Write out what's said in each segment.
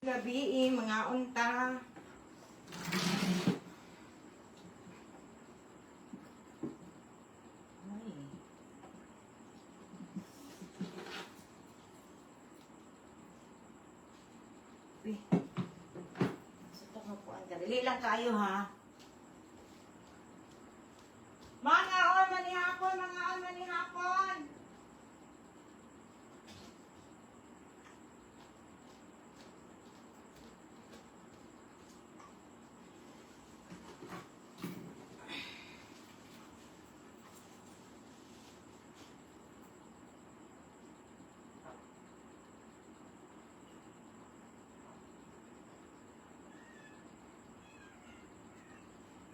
Gabi, mga unta. Ay. Sutok mo po. Dali lang kayo, ha? Mga on, manihapon, mga on, manihapon.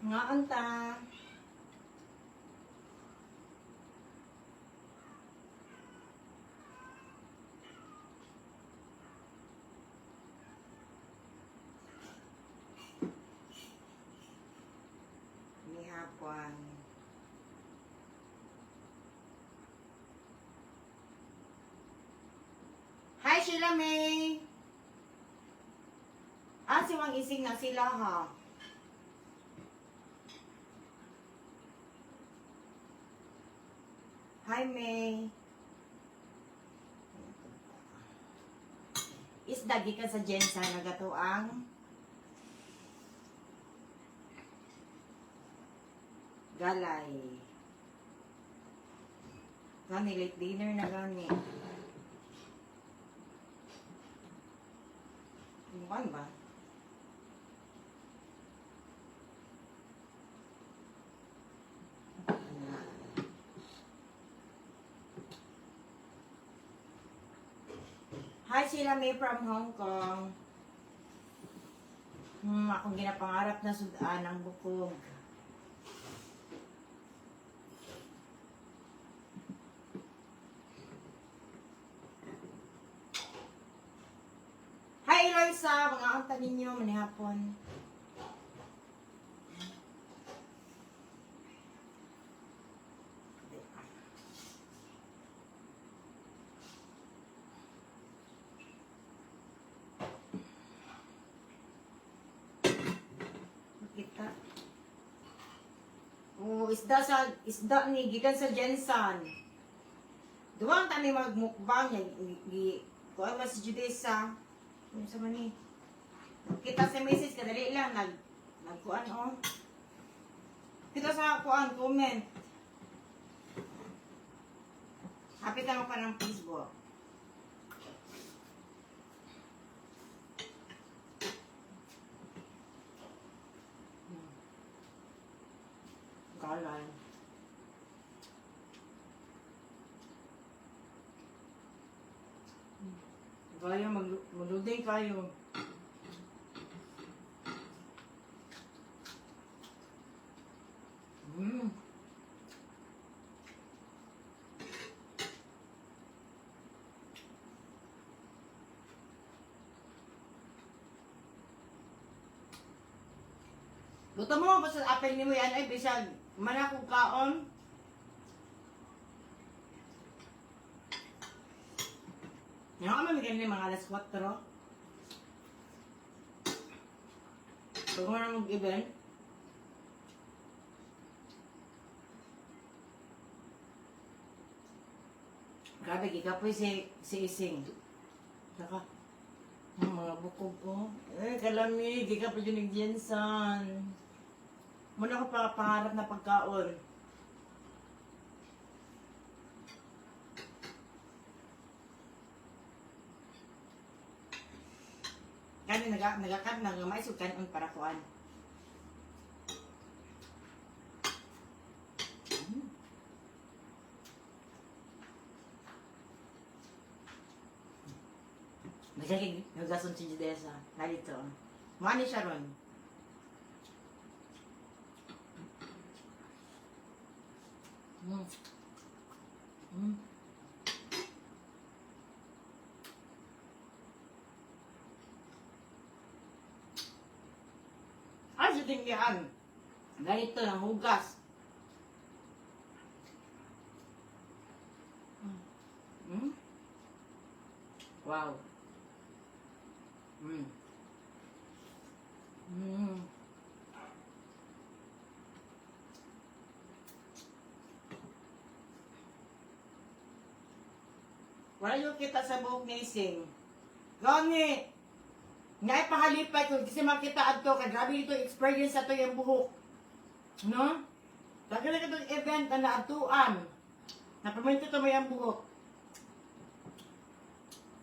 Mga unta. Manihapon. Hi, Sheila May. Si Wang Ising na sila, ha? Hi, May. Isda gikan sa Jensa nagatuang galay. Gani late dinner na gani. Ano ba? Hi, Sheila May from Hong Kong. Akong ginapangarap na sudan ng bukog. Hi, Eloisa. Mga anta ninyo, manihapon. Kita. Isda ni gikan sa Jensan. Duwang tani magmukbang kuha ba si Judesa? Ano sa mani? Kita sa message kadali lang nagkuan oh. Kita sa kuan comment. Hapit lang pa ng Facebook. Galay. Kaya magluding kayo. Luto mo ba sa apel ni mo yan ay bisag manakog kaon. Nga ka mamigyan ni mga alas 4. Pag mo na mag-event. Grabe, gigapoy si Ising. Saka, mga bukog ko. Kalami, gigapoy yun ng Jensan. Muna ko pa pangarap na pagkaon. Kani nagakad na maisog kanon para kuan. Nagkakig nagason si Judesa. Narito. Mani siya ron. Sa tinggihan. Ganito ng hugas. Wow. Wala yung kita sa buhok ni Ising. Gani! Nga ipahalipay ko kasi makita adto kay grabe ito experience ato yung buhok. No? Tagal na itong event na naatuan. Napaminto ito mo yung buhok.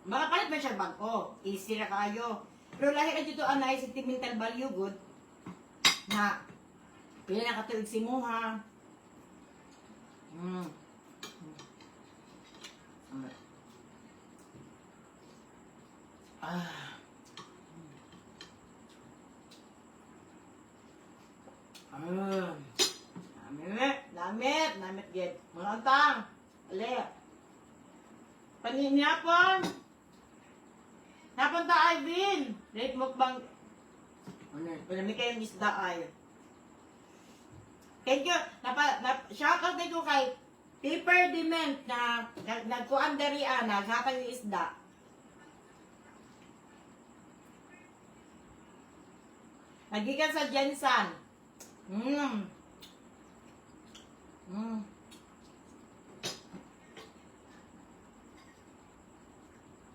Makapalit ba siya bago? Easy na kayo. Pero lahi na dito anay sentimental value good na pila na katuig si Muha. Namit gid. Mga antang. Ali. Paninyapon. Napunta Ivan. Date mukbang. Panami kayong isda ay. Thank you. Shoutout din ko kay Paper Dement na nagkuan dari naghatag yung isda. Nagikan sa Jensan.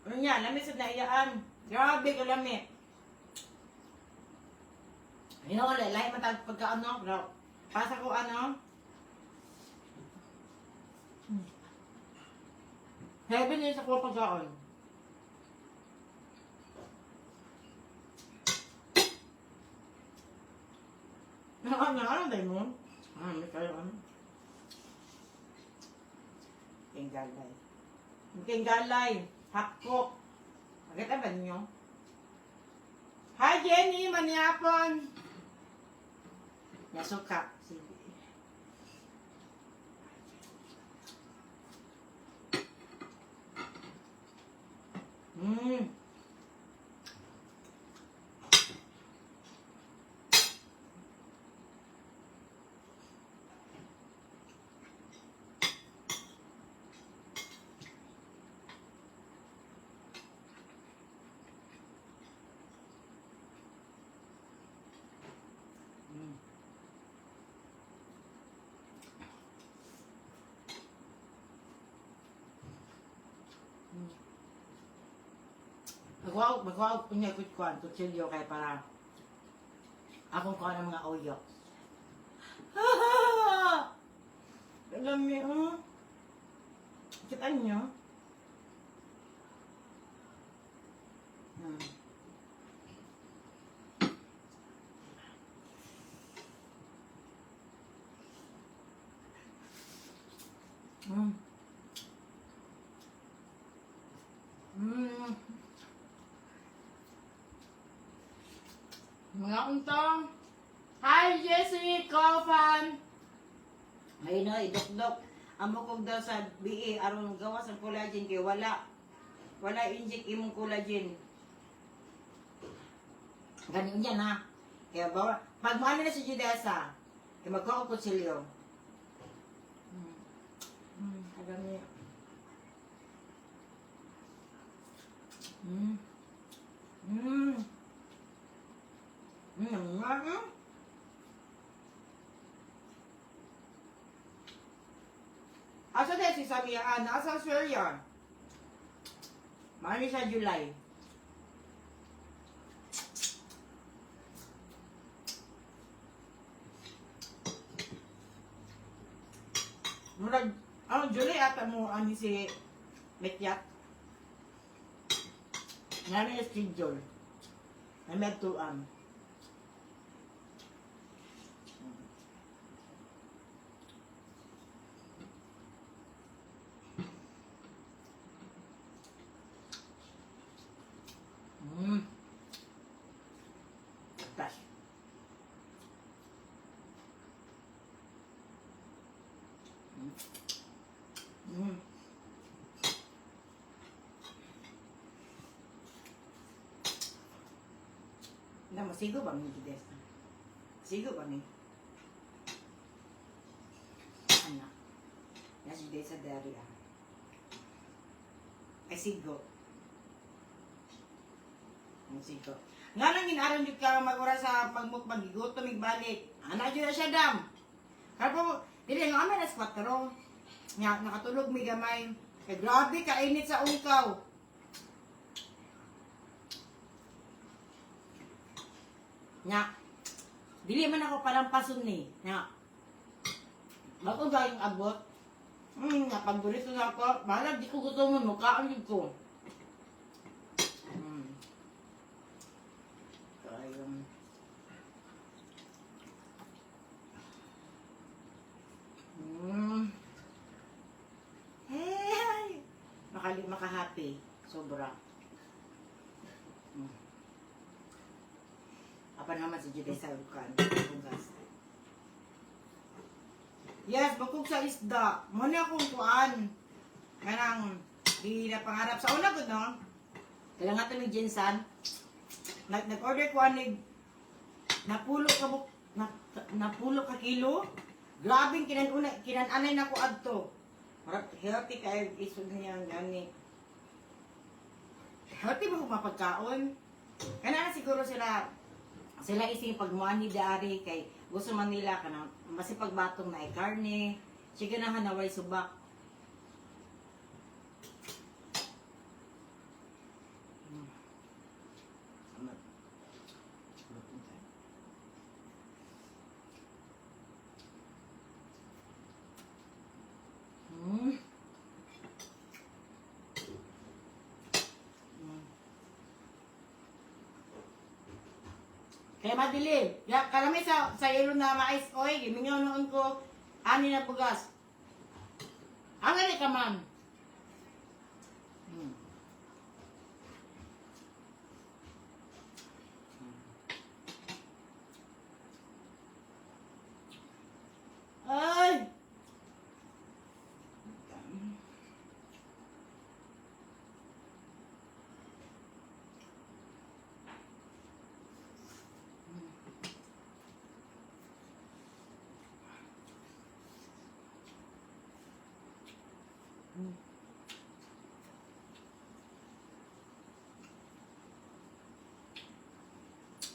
Ano niya? Lamig sa naiyaan. Grabe ka lamig. You know, lahi matag pagka ano, bro. Pasa ko ano. Heaven yun sa kuha pagkaon. Ano tayo mo? May kayo ano? Tinggalay. Tinggalay. Hakok. Maganda ba ninyo? Hi Jenny, manyapon. Nasuka. Sige. Magwawag punya kuan kutsilyo kay para akong kuha ng mga oyo. Alam niyo, kita niyo? Mga untong. Hi, Jessie! Kofan! Ay na, idok-dok. Ang bukog daw sa BA, aron gawas ang collagen kay wala. Wala inject imong collagen. Ganyan yan ha. Kaya ba, pag maano na si Judesa, kaya magkuha ko kutsilyo. Alam niya. Asa tayo si Samia? Nasa Australia. Mami sa July. Murag, July ata mo ani si Mekyat. Nga na schedule. May medtuan. Tas. Na masigo ba ni Des? Sigo ba ni? Anak. Nasi Des sa dairy Ay sigo. Ang sigo. Nga lang ginaron jud ka mag-ura sa pagmukbang gigutom balik. Ana jud na siya dam. Kapo dili nga amen as 4. Nya nakatulog mi gamay. Eh, grabe, kainit sa ungkaw. Nga. Dili man ako palampason ni. Nga. Bago ba yung abot? Napagburito na ako. Bahala, di ko gusto mo. Mukhaan yun ko. Ayun. Hey! Makahappy. Sobra. Apa naman si Juday sa ukan. Bugas. Yes, bakog sa isda. Muna akong kuan. Kanang, di na pangarap sa una ko, no? Kailangan ito ng Jinsan. Nag-order ko anig napulo ka kilo. Grabing kinananay na ko adto. Healthy kayo isod niya gani. Healthy ba kung mapagkaon? Kaya siguro sila ising pagmuan ni Dari kay gusto man nila kanang masipagbatong na ay karne. Sige na hanaway subak. Kaya madilim. Ya, karami sa yelo na mais oy, gimingaw noon ko ani na bugas. Ang gani ka ma'am. Ay!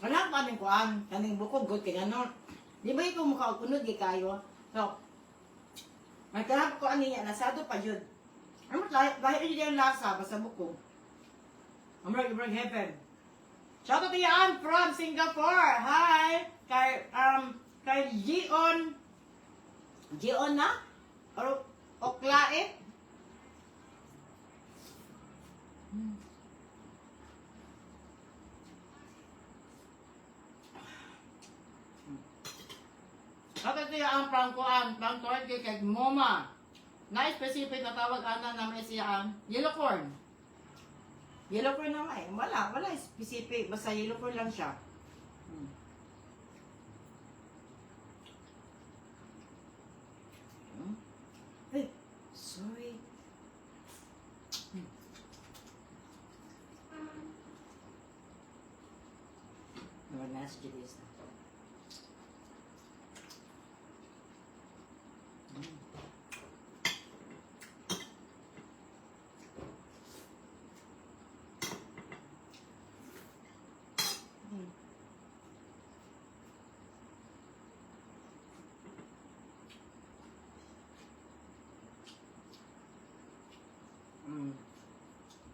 Wala pa rin kuan, kaning bukog good kay ano. Di ba ikaw mukha kunod gi kayo? So, may kanap ko ani niya nasado pa jud. Ano dahil yung lasa basta bukog. Amrag heaven. Shout out to Yan from Singapore. Hi. Kay Gion na? Or Oklae? Kapag siya ang prangkuan, prangkuan kay Moma. Na-specific na tawag ana na may siya ang yellow corn. Yellow corn na may. Wala specific. Basta yellow corn lang siya. Hey, sorry. Manas judis na.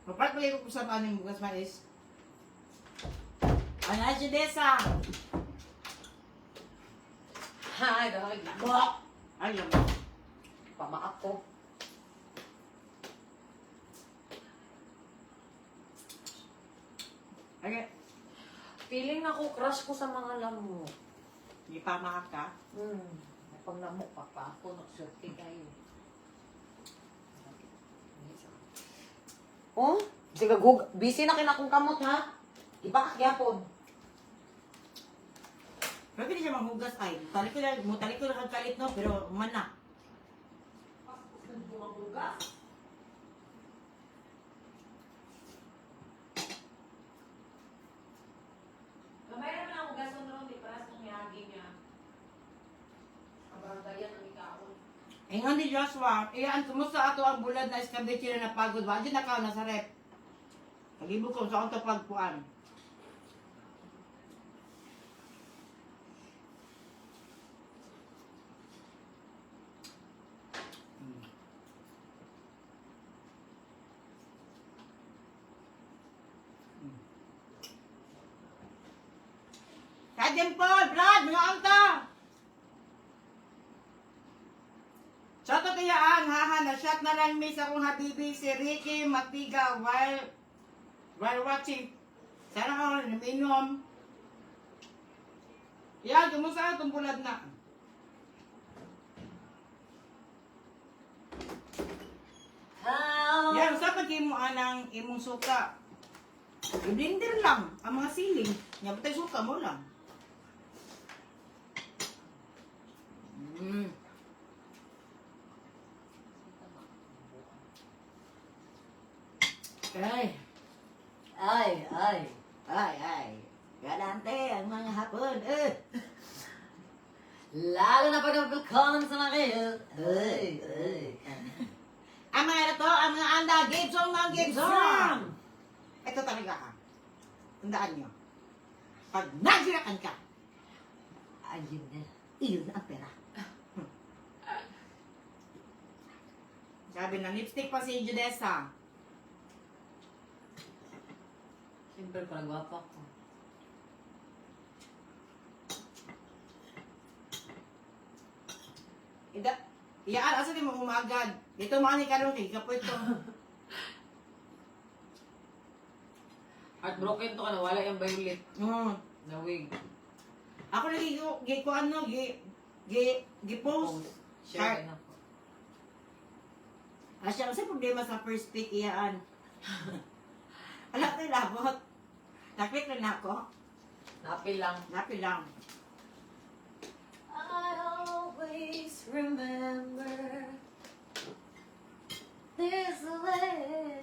Papat balik ko sa paning bukas mais. Ano si Desa? Hi, dahil Bok! Ayun. pamaak ko. Okay. Feeling ako crush ko sa mga lamok. Hindi pa makak ka? Pag lamok pa ako, nagsurti kayo. Oh, sige busy na kinakong kamot ha. Ibakak yapon. Pero hindi siya manghugas ay. Talik ko lang kagkalit no, pero mana. Gamay naman ako gason ron, di paras kong yagi niya. Kabaranggayan ang ikaon. Ingon ni Joshua, iyaan kumusta ato ang bulad na escabeche na napagod. Wadi na ka, nasa rep. Pag-ibig ko sa akong pagpuan. Dimple, Brad, mga anta. Shot to tiyaan, haha, na-shot na lang miss akong habibi si Ricky Matiga while watching. Sana ako naminom. Yan, kumusta itong bulad na? Yan, sa pag-imo anang imong suka. I-blender lang ang mga siling. Nga batay suka mo lang. Ay. Galante ang mga hapon. Lalo na pag-welcome sa mga kayo. Ang mga ito, ang mga anda, Gibson ng Gibson! Ito talaga ka. Tandaan nyo. Pag nagsirakan ka, Ayun na. iyon ang pera. Sabi ng lipstick pa si Judessa. Siyempre, parang gwapa ko. Iyaan, asa di mo umagad. Dito mga ni Karong, kapoy ito. Heartbroken to ka na, wala yung violet na wig. Ako lagi ko ano, gi-post. Share na po. Asya, kasi problema sa first pick, iyaan. Alam ko yung labot. Naklik na ako. Napil lang. Napil lang. I always remember this way.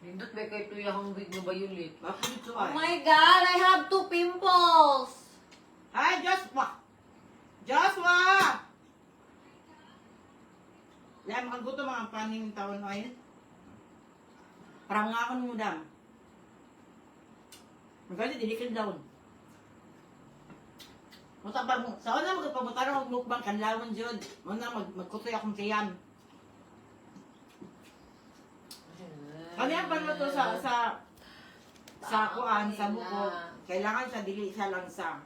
Nindot ba kayo tuyahang wig na violet? Bakit ito Oh ay? my God, I have 2 pimples! Ay, Joshua! Joshua! Yan, makaguto mga paning taon ay. Parang nga ako ng mudam. Magalit, dilikin daw. Mutabang, sa una magpaputaro ang mukbang kanlawan dyan. Muna magkutoy akong tiyan. Kami ang pala to sa kuan, sa buko. Kailangan siya, dili siya lang sa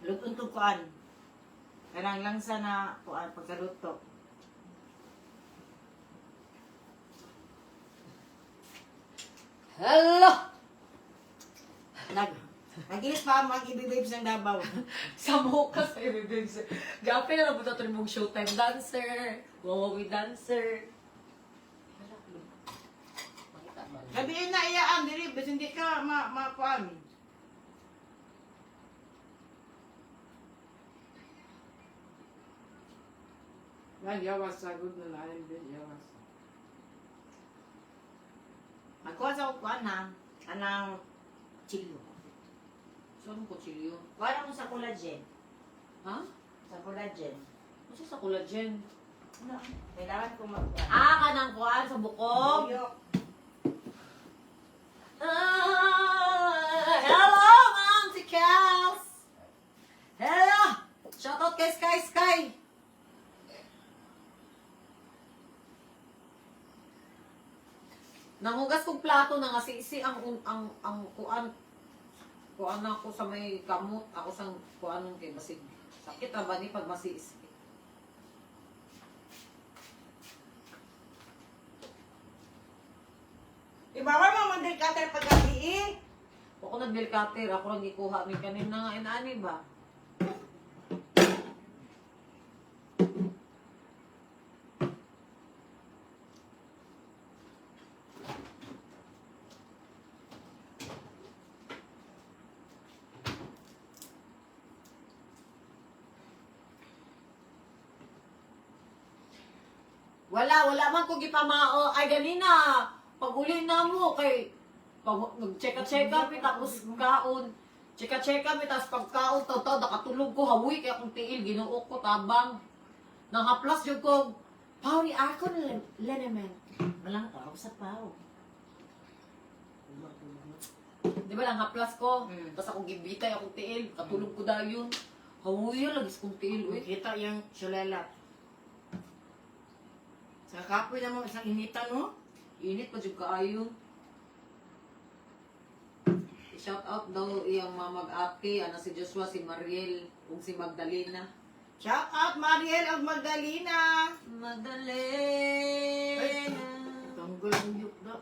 lutuntog kuan. Kailangan lang sa na kuan, pagkaluto. Hello! Nagilis pa ang mag-ibibibs ng Davao. Sa mukha sa ibibig. Gapi na napunta ito mong showtime dancer. Wawawi dancer. Sabihin na iyaan, dili, bas hindi ka kuan. Yan, yawas, sagod na lalim din, yawas. Magkuha sa kuan na, anang chilo. Saan mo kutsilyo? Kuha mo sa collagen. Ha? Sa collagen. Ano sa collagen? Ano? Kailangan ko mag-kuan. Kanang kuhaan sa bukog. Hello, Auntie Kels! Hello! Shoutout kay Sky! Nangugas kong plato na nga si ang kuan na ako sa may kamot, ako sa kuan ng kay basig. Sakit ra ba ni pag masiisi? Ibawa mo mandil cutter pag-gabi eh. Ako nag-milkater, ako lang ikuha ni kanina nga inaani ba? Wala man ko gipamao. Ay, ganina. Pag-uli na mo, kay nag-check up, tapos kaon. Check up, tapos pagkaon, taw nakatulog ko, hawi, kaya akong tiil, ginuok ko, tabang. Nang haplas yun ko, pao ni ako na lenemen. Walang tao sa pao. Di ba lang haplas ko? Mm. Tapos akong gibitay, akong tiil, katulog ko dayon. Hawi yun, lagis kong tiil, uy. Kita yung sulelat. Sa kapoy na mo, isang initan mo. Init pa dyan kaayon. Shout out daw iyang mamag-ate, ano si Joshua, si Mariel, ug si Magdalena. Shout out Mariel ug Magdalena. Magdalena. Tanggal ang yuk na.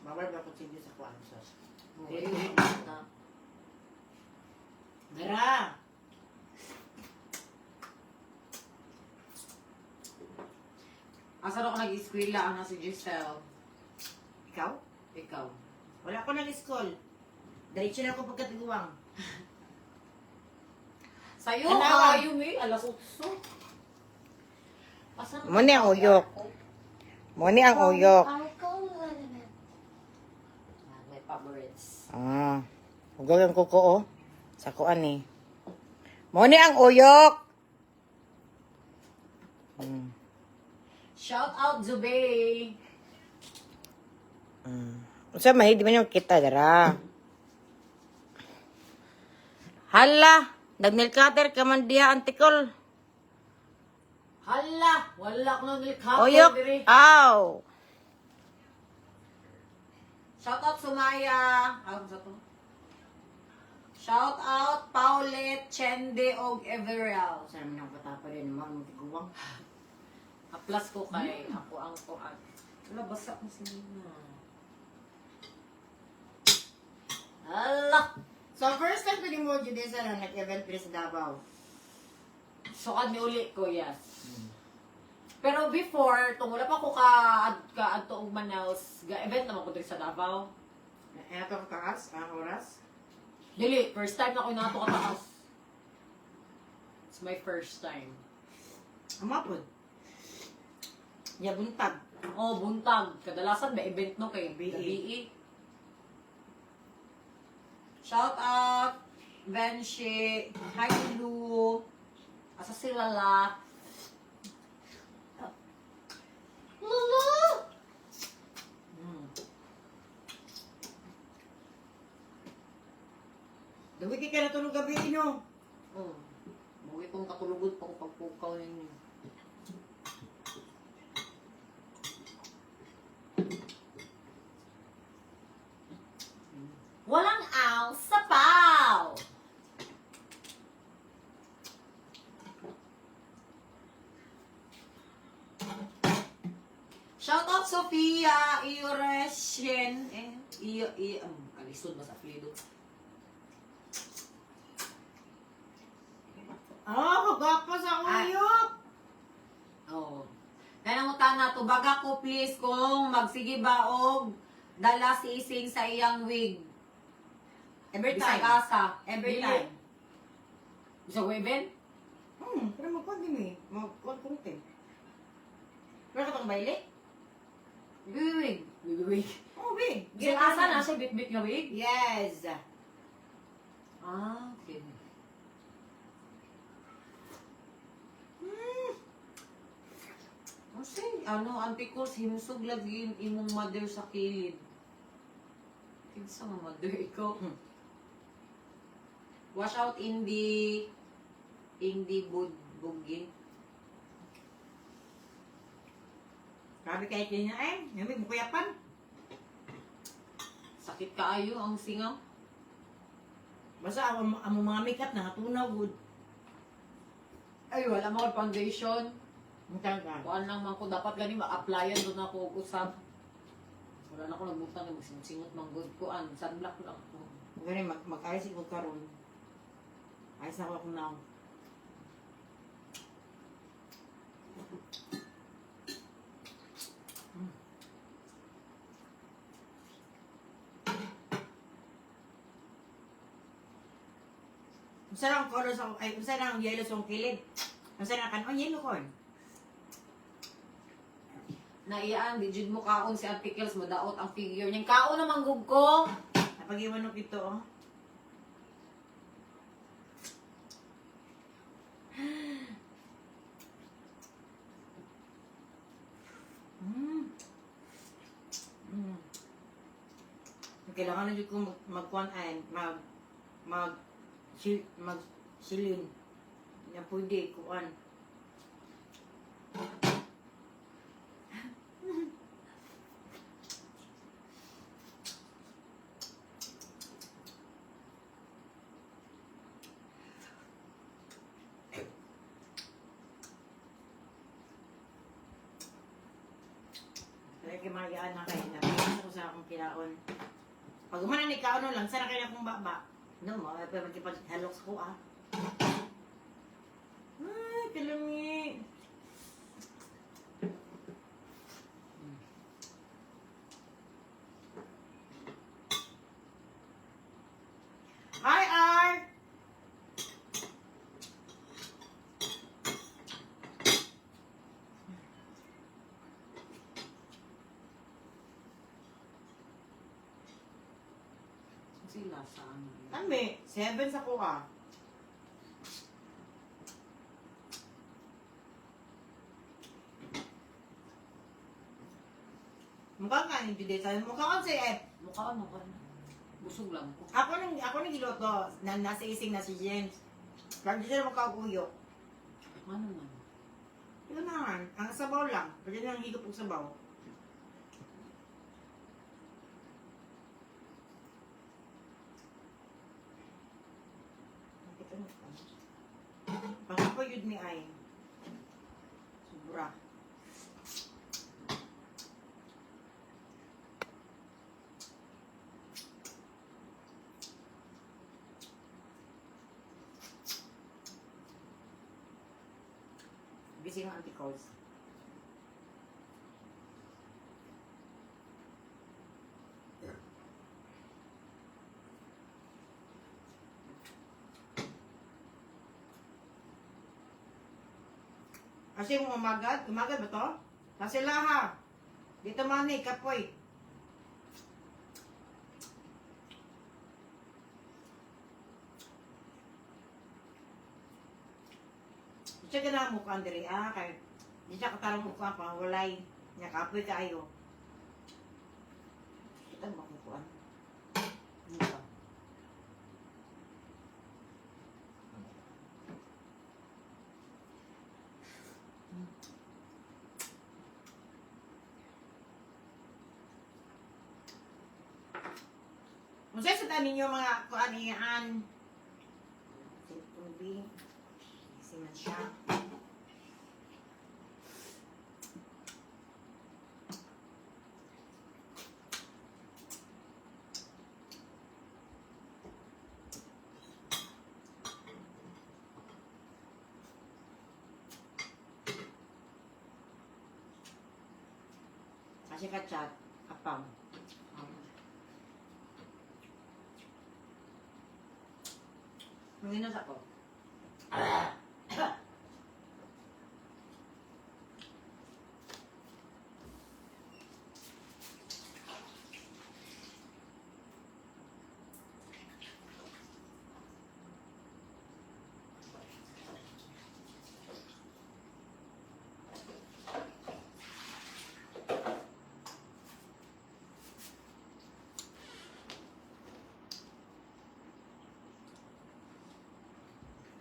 Bawal ba ko sige sa kwansa? Dara! Asa na ko nag-eskwela ang si Giselle? Ikaw? Ikaw. Wala ko nag-school. Diretso na ako pagkatiguang. Sa'yo, Tanawan. Yumi, alas 8. Asa na Muna ang uyok. Muna ang uyok. My favorites. Ah. Huwag ang kuko, oh. Sa kuan eh. Muna ang uyok. Shout out Zubay. Unsa man di man yung kita dara. Hala, nag-nail cutter ka man diha antikol. Hala, wala ko nang likha. Uyok. Aw. Shout out Sumaya. Sa to? Shout out Paulette, Chende, og Everell. Sa naman ang patapa din naman ng tiguang. Aplas ko kay ako ang tuan. Wala, basa mo si Nina. Hala! So first time ko ni mo Judesa na nag-event pero sa Davao. So, ni uli ko, yes. Pero before, kung wala pa ko ka og Manaus, ga-event naman ko dito sa Davao. Eto ka taas, ang oras. Dili, first time na ko nato kataas. It's my first time. Amapod. Ya buntag. Oh, buntag. Kadalasan may event no kay BE. BE. Shout out Venshi, hi Lu. Asa sila la? Lulu. Dawit ka na tulog gabi ino. Mo itong katulugod pang pagpukaw ninyo. Walang aw sa paw! Shout out Sofia Ioresien. Kalisod mas apelido. Kagapa sa uyok. Oo. Kaya nangutan na to, baga ko please kung magsige ba og dala si Ising sa iyang wig. Every Bisag time. asa. Every Dili. time. Bisag weben? Pero magkuhan din eh. Magkuhan kunti. Pero katong baile? Wig. Wig. Oh, wait. Bisag asa na siya bit-bit nga wig? Yes. Ah, okay. Kasi, auntie ko, himsog lagi imong mother sa kilid. Kinsa nga mother ikaw? Wash out Indi Bugin. Grabe kahit yun niya eh. Ngayon, mukuyapan. Sakit kaayo ang singaw. Basta ang mga makeup na natunaw good. Ay, wala mo foundation. Mutang ka. Kuan lang man ko dapat gani ma-applyan doon ako usab. Wala na ko nagbutang ng singot man good kuan, sunblock lang ko. Gani, mag-ayos ko karon. Ayos na ako now. Usa lang color sa usa lang yellow sa kilid. Usa lang kan yellow corn. Naiyaan, di jud mo kaon si articles mo daot ang figure niyang kaon naman gug ko. Napag-iwan ko ito oh. Kailangan na dito ko mag-kuan ay mag silin. Yan pwede kuan. Kaya kimayaan na kayo. Nabiyan ko sa akong kinaon. Pag umanan ni kaon lang, sana kayo na akong baba. No, pero magkipag-helloks ko ah. Ay, kalami. Hi, Art! Sila sa ano. Kami, 7 sa kuha. Mukha nga ni Judy. Sabi mukha ka si F. Mukha ano ka na. Busog lang ko. Ako nang giloto. Nasa ising na si James. Pag di siya mukha kuyo. Ano man. Ito naman. Ang sabaw lang. Pwede nang higop ang sabaw. Baka po yun ni ay. Sobra. Gising ang anti-calls. Kasi yung umagad ba to? Kasi laha. Dito mani, kapoy. Di siya ganang mukha, Andre. Kaya di siya katarang mukha pa. Walay. Niya kapoy kaayo. Kita mo mukha. Mukha. Kung sa tanin nyo mga kuanian. Si Tubi. Si Mansya. Kasi ka-chat. Apam. Manginos ako.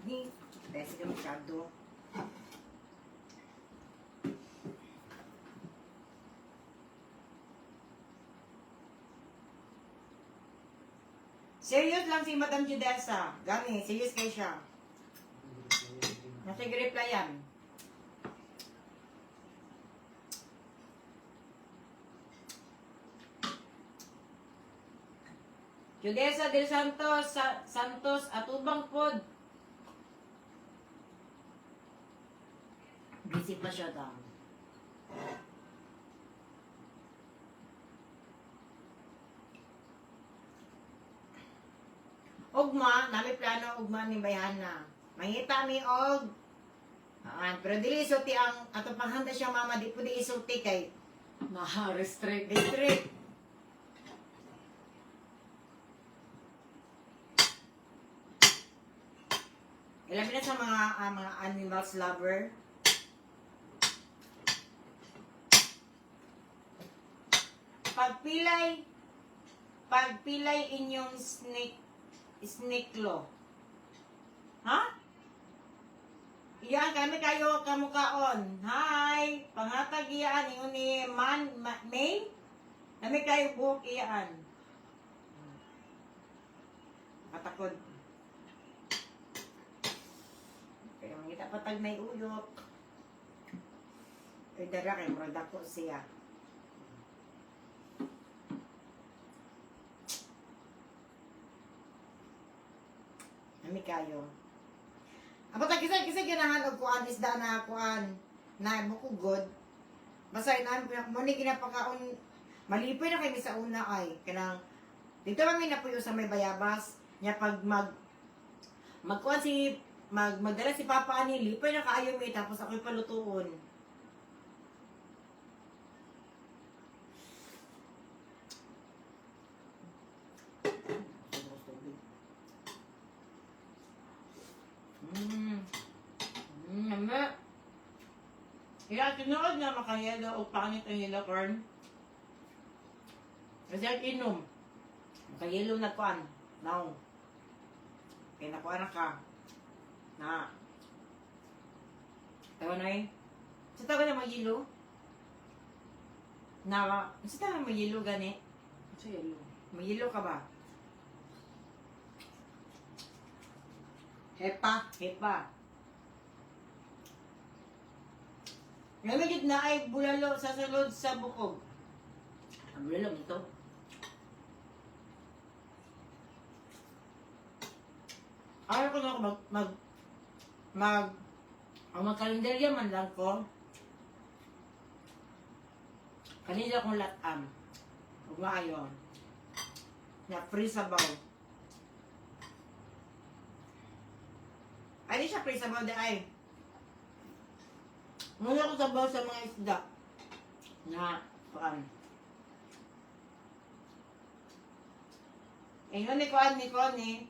Ni, dahil sila masyado. Serious lang si Madam Judessa. Gani, serious kayo siya. Nasa replyan. Judessa del Santos, Santos, atubang pod. Busy pa siya daw. Ugma, nami plano ugma ni Bayana. Mangita mi og. Pero dili isulti ang ato panghanda siya mama di pud isulti kay Na-restrict. district. Ilabi na sa mga animals lover. Pagpilay inyong snake law. Ha? Iyan kami kayo kamukaon. Hi, pangatag iyaan ingon ni May. Kami kayo buhok iyaan. Katakod. Kaya mangita patag may uyok. Ay dara kay murag dako siya. kayo. Apat ang kisay ganahan og kuan isda na kuan na bukugod. Basta na mo ni ginapakaon malipay na kay mi sa una ay kanang dito man mi napuyo sa may bayabas nya pag magkuan si magdala si Papa ani lipay na kaayo mi tapos ako'y palutuon. Name. Kaya tinuod na makayelo o pangit ang yellow corn. Kasi ang inom. Makayelo na kuan. Now. Kaya nakuha na ka. Na. Tawa na eh. Sa tawa na mayelo? Na. Sa tawa na mayelo gani? Sa yelo. Mayelo ka ba? Hepa. Hepa. Namigit na ay bulalo sa salod sa bukog. Ang bulalo ito. Ayaw ko na ako ang magkalendarya man lang ko. Kanila kong latam. Huwag maayon. Na free sabaw. Ay, di siya free sabaw di ay. Muna ko sabaw sa mga isda. Na, paan. Eh, yun ni Kuan ni.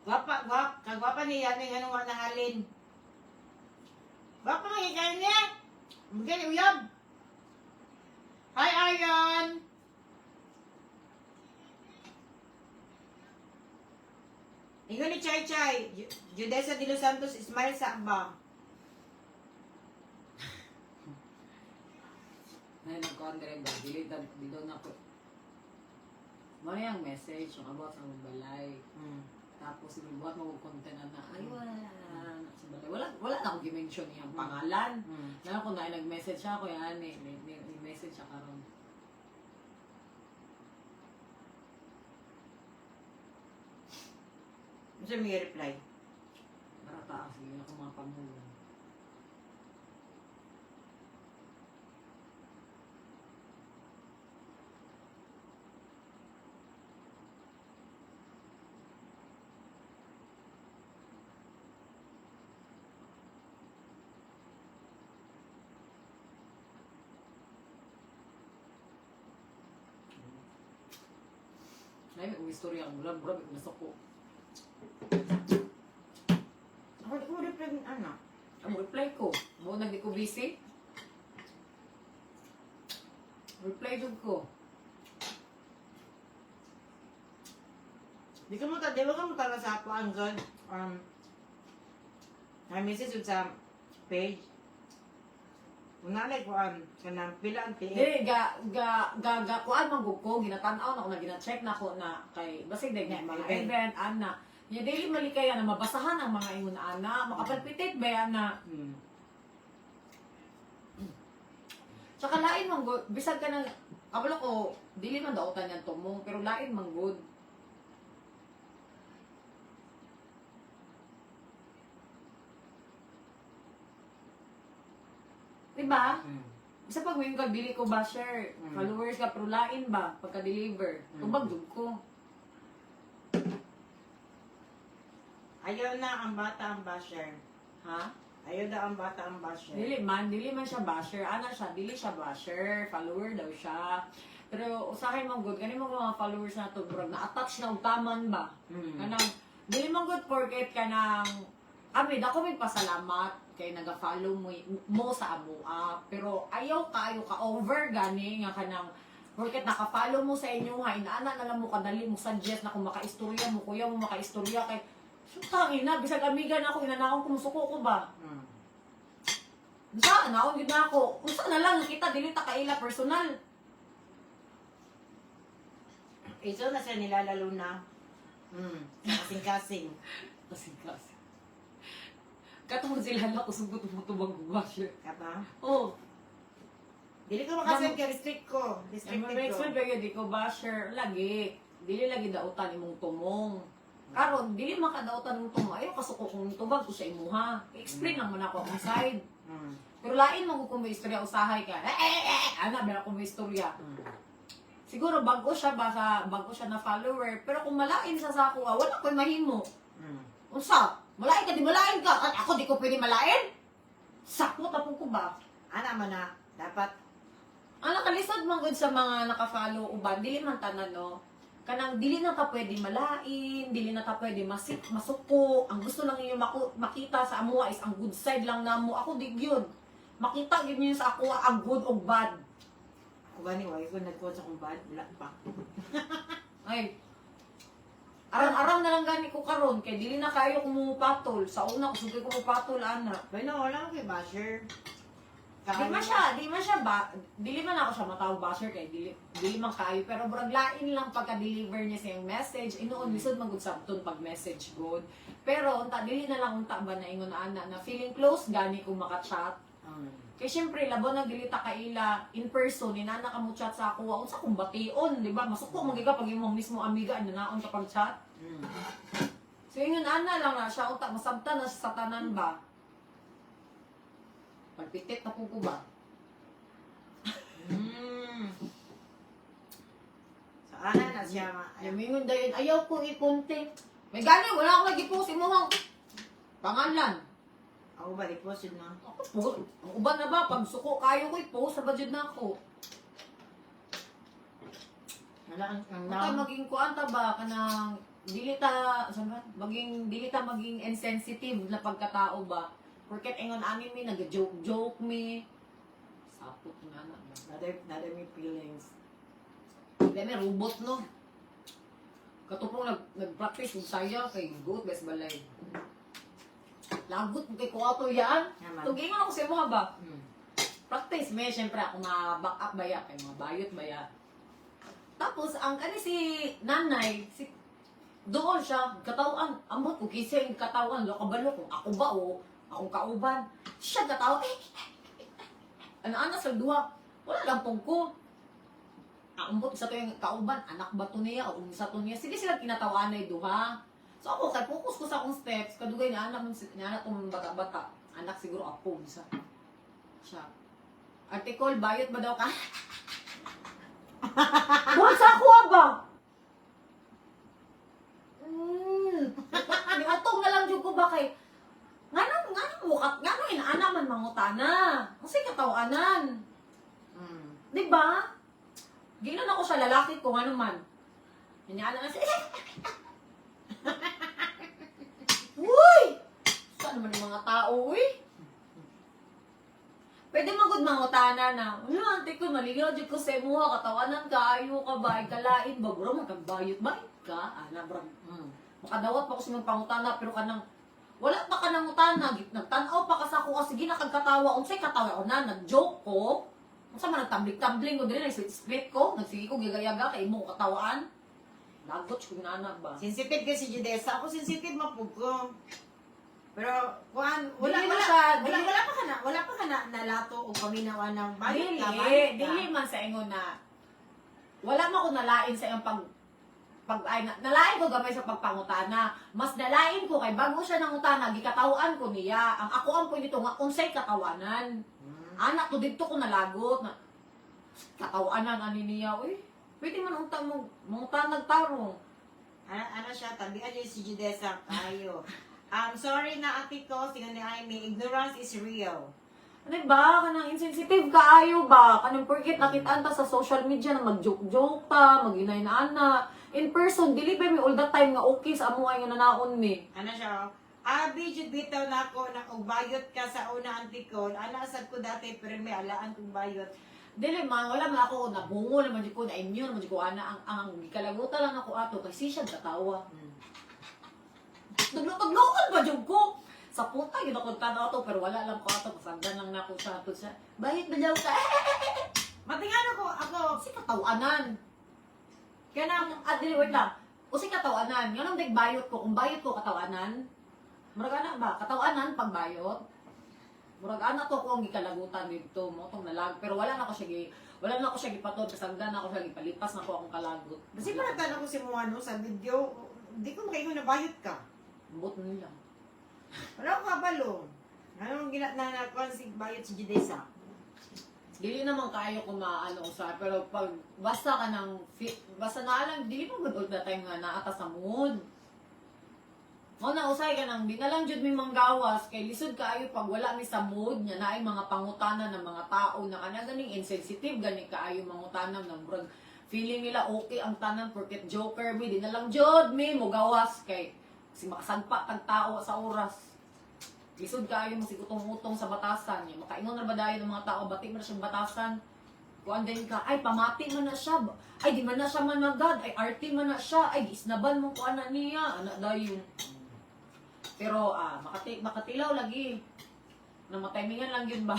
Kagwapa niya ni anong wala halin. Gwapa nga ikaw niya. Magkali uyab. Hi, Aryan. Ingon ni Chay Chay. Judesa de los Santos, Ismail Sakba. Na nagkuhan rin ba? Dili na ko. Mo yung message yung about sa mong balay. Tapos ibubuhat mo kong content na ay wala na sa balay. Wala na akong i-mention niyang pangalan. Lalo kung na nag-message siya ako yan i-message siya karon. Ano may reply? Para taas yun ako mga pamulong. Ay, may istorya ang mula-mula, nasa ko. Ako di ko reply ng anak. Ang reply ko, mo nagdi ko busy. Reply dun ko. Di ka mo tala sa ako ang good. May message yun sa page. Unalay ko kanang pila ang tiit. Dili, kuan man gud ko, ginatanaw na ko na gina-check na ko na kay basig dag Yeah, mga event. event ana. Nya dili malikaya na mabasahan ang mga ingon ana, makapalpitit ba na. Tsaka lain man gud, bisag ka nang kabalo ko, dili man daotan yan tumong, pero lain man gud. Diba? Isa pag may kag dili ko basher, followers ka pero lain ba pagka-deliver. Tubag jud ko. Ayaw na ang bata ang basher. Ha? Ayaw na ang bata ang basher. Dili man siya basher. Ana siya, dili siya basher, follower daw siya. Pero usahay mo good, kani mo mga followers na to, bro, na-attach na og taman ba? Kanang dili mo good forget ka nang kami dako may pasalamat kay naga-follow mo sa amoa, pero ayaw ka over gani nga kanang porket naka-follow mo sa inyo ha, inaana na lang mo kadali mo suggest na kung makaistorya mo, kuya mo makaistorya kay sutang ina bisag amigan ako inanaon ko musuko ko ba? Sa naon gid nako. Unsa na lang kita dili ta kaila personal. Ito na siya nilalalo na. Kasing-kasing. Kasi. Katong sila na ko sugot mo tubag washer. Kata? Oh, Dili ko makasend kay restrict ko. ay Restricted mo ko. explain pero di ko basher lagi. Dili lagi dautan imong tumong. Karon dili makadautan mo tumo. Ayo kasuko kung tubag ko sa imuha. Explain lang man ako ang side. Mm. Pero lain mo kung may istorya usahay ka. Ana bala ko may istorya. Mm. Siguro bago siya na follower, pero kung malain sa ako, wala ko'y mahimo. Mm. Unsa? Malain ka, di malain ka. At ako di ko pwede malain? Sakot ako ko ba? Ana man na, dapat, Ang nakalisod man gud sa mga naka-follow uban, dili man tanan no. Kanang dili na ta pwede malain, dili na ta pwede masuko. Ang gusto lang niyo makita sa amuha is ang good side lang namo. Ako di gyud. Makita gyud niyo sa ako ang good o bad. kung gani, why ko nag-quote sa kong bad, wala pa. Ay. Aram-aram na lang gani ko karon kay dili na kayo kumupatol. Sa una ko sugay kumupatol ana. Bueno, wala ko kay basher. Di man siya dili man ako siya matawag basher kay dili man kayo pero brag lain lang pagka-deliver niya sa yung message. Inuon lisod man gud sabton pag message good. Pero unta dili na lang unta ba na ingon ana na feeling close gani kung maka-chat. Kay syempre labo na dili ta kaila in person inana ka mo chat sa ako unsa kung bation, di ba? Masuko man giga pag imong mismo amiga naon ka pag chat. Mm. So yun ana lang na siya unta masabtan na sa tanan ba. Pagpitit na po ko ba? Mm. So, ana na siya, Yamingon dayon, ayaw ko ipunti. May gani, wala akong nag-ipost imuhang pangalan. ako ba, i-post yun na. Ako po, ang uban na ba, pag suko kayo ko i-post, sa budget na ako. Wala ang Mata maging kuanta ba, kanang dilita, saan ba? Maging insensitive na pagkatao ba? Porket ingon amin mi, nag-joke me. Sapot nga na. Not may feelings. Hindi, may robot, no? Katupong nag-practice yung saya kay goat best balay. Lagot mo kay kuha to yan. Naman. Tugingan ako sa mga ba? Mm. Practice, may siyempre ako ma-back up ba ya, kay mga bayot ba ya. Tapos, ang kani si nanay, doon siya, katawan, ambot ko kising katawan, lo kabalo kung ako ba o akong kauban. Siya katawan, ano sa duha, wala lang pong ko. Ambot sa to yung kauban, anak ba to niya o sa to niya. Sige sila kinatawanay duha. So ako, kay focus ko sa akong steps, kadugay na anak tong bata-bata. Anak siguro ako, sa siya. Article, bayot ba daw ka? Buwan sa ako ba? Atong na lang dyan ko ba kay nga inaana man mangutana. Kasi katawanan. Mm. Di ba? Ginan ako sa lalaki ko ano man. Inaana na siya. Uy! Saan naman yung mga tao, uy? Pwede magod mangutana na. Ano, ante ko, maligaw dyan ko sa imuha, katawanan ka, ayaw ka ba, ikalain ba, bro, magkagbayot ba, ka? Ana, bro. Makadawat pa ko sa mga pangutana, pero kanang, wala pa ka nang utana, nagtanaw pa ka sa ako, kasi ginakagkatawa, unsay katawa ko na, nag-joke ko, unsa man nagtambling-tambling ko, dili, nag-split ko, nagsige ko, gigayaga, kay mo katawaan. Lagot ko na ba? Sensitive kasi Judesa. Ako sensitive mapug ko. Pero kuan wala Dili na wala siya, wala, dili- wala pa ka na nalato o paminawa ng Dili man sa ingon na, wala man ko nalain sa iyong nalain ko gamay sa pagpangutana. Mas nalain ko kay bago siya nangutana, gikatawaan ko niya. Ang ako ang point dito nga unsay katawanan. Anak to dito ko nalagot na katawanan ani niya. Uy, pwede man unta mo nagtarong. Ano siya, tabihan niya si Judesa kayo. Sorry na ate ko, singa ni Amy, ignorance is real. Ano ba? Kanang insensitive kaayo ba? Kanang porket nakitaan ta sa social media na mag-joke-joke ta, mag-inay na ana. In person, dili ba mi all the time nga okay sa amo ay nga nanaon mi. Ano siya, Abi, jud bitaw na ako na kung bayot ka sa una auntie ko. Ana sad ko dati pero may alaan kong bayot. Dili man, wala man ako nabungo naman jud ko na immune naman jud ko ana ang gikalagutan lang ako ato kasi siya katawa. Tuglo-tugloon ba jud ko? Sa puta yun ako tanaw to pero wala lang ko ato pasagdan lang na ako sa ato siya. Bayit ba daw ka? Matingan ako, Kasi katawanan. Kanang dili wait lang. Kasi katawanan. Nga nang bayot ko, kung bayot ko katawanan. Murag ana ba? Katawanan pag bayot. Murag ana to ko ang gikalagutan dito mo tong nalag pero wala na ako siya gipatod kasagdan ako siya gipalipas na ko akong kalagot. kasi parang tanong ko si Muano sa video, Di ko makaingon na bayot ka. Bot nila. Wala ko kabalo. Anong ginanakuan si bayot si Judesa? Dili naman kayo kung maano usay, pero pag basta ka ng basta na alam, dili mo good na time nga naata sa mood. Mo na usay ka nang di na lang jud mi manggawas kay lisod kaayo pag wala mi sa mood nya naay mga pangutana ng mga tao na kana ganing insensitive gani kaayo mangutana ng murag feeling nila okay ang tanan porket joker mi di na lang jud mi mo gawas kay si makasagpa tag tao sa oras. Lisod kaayo mo sigutong-utong sa batasan nya makaingon ra ba dayon ng mga tao bati man na siyang batasan. Kuan din ka ay pamati man na siya ay di man na siya managad ay arty man na siya ay gisnaban mo kuan na niya ana dayon. Pero makatilaw lagi. Na matimingan lang yun ba?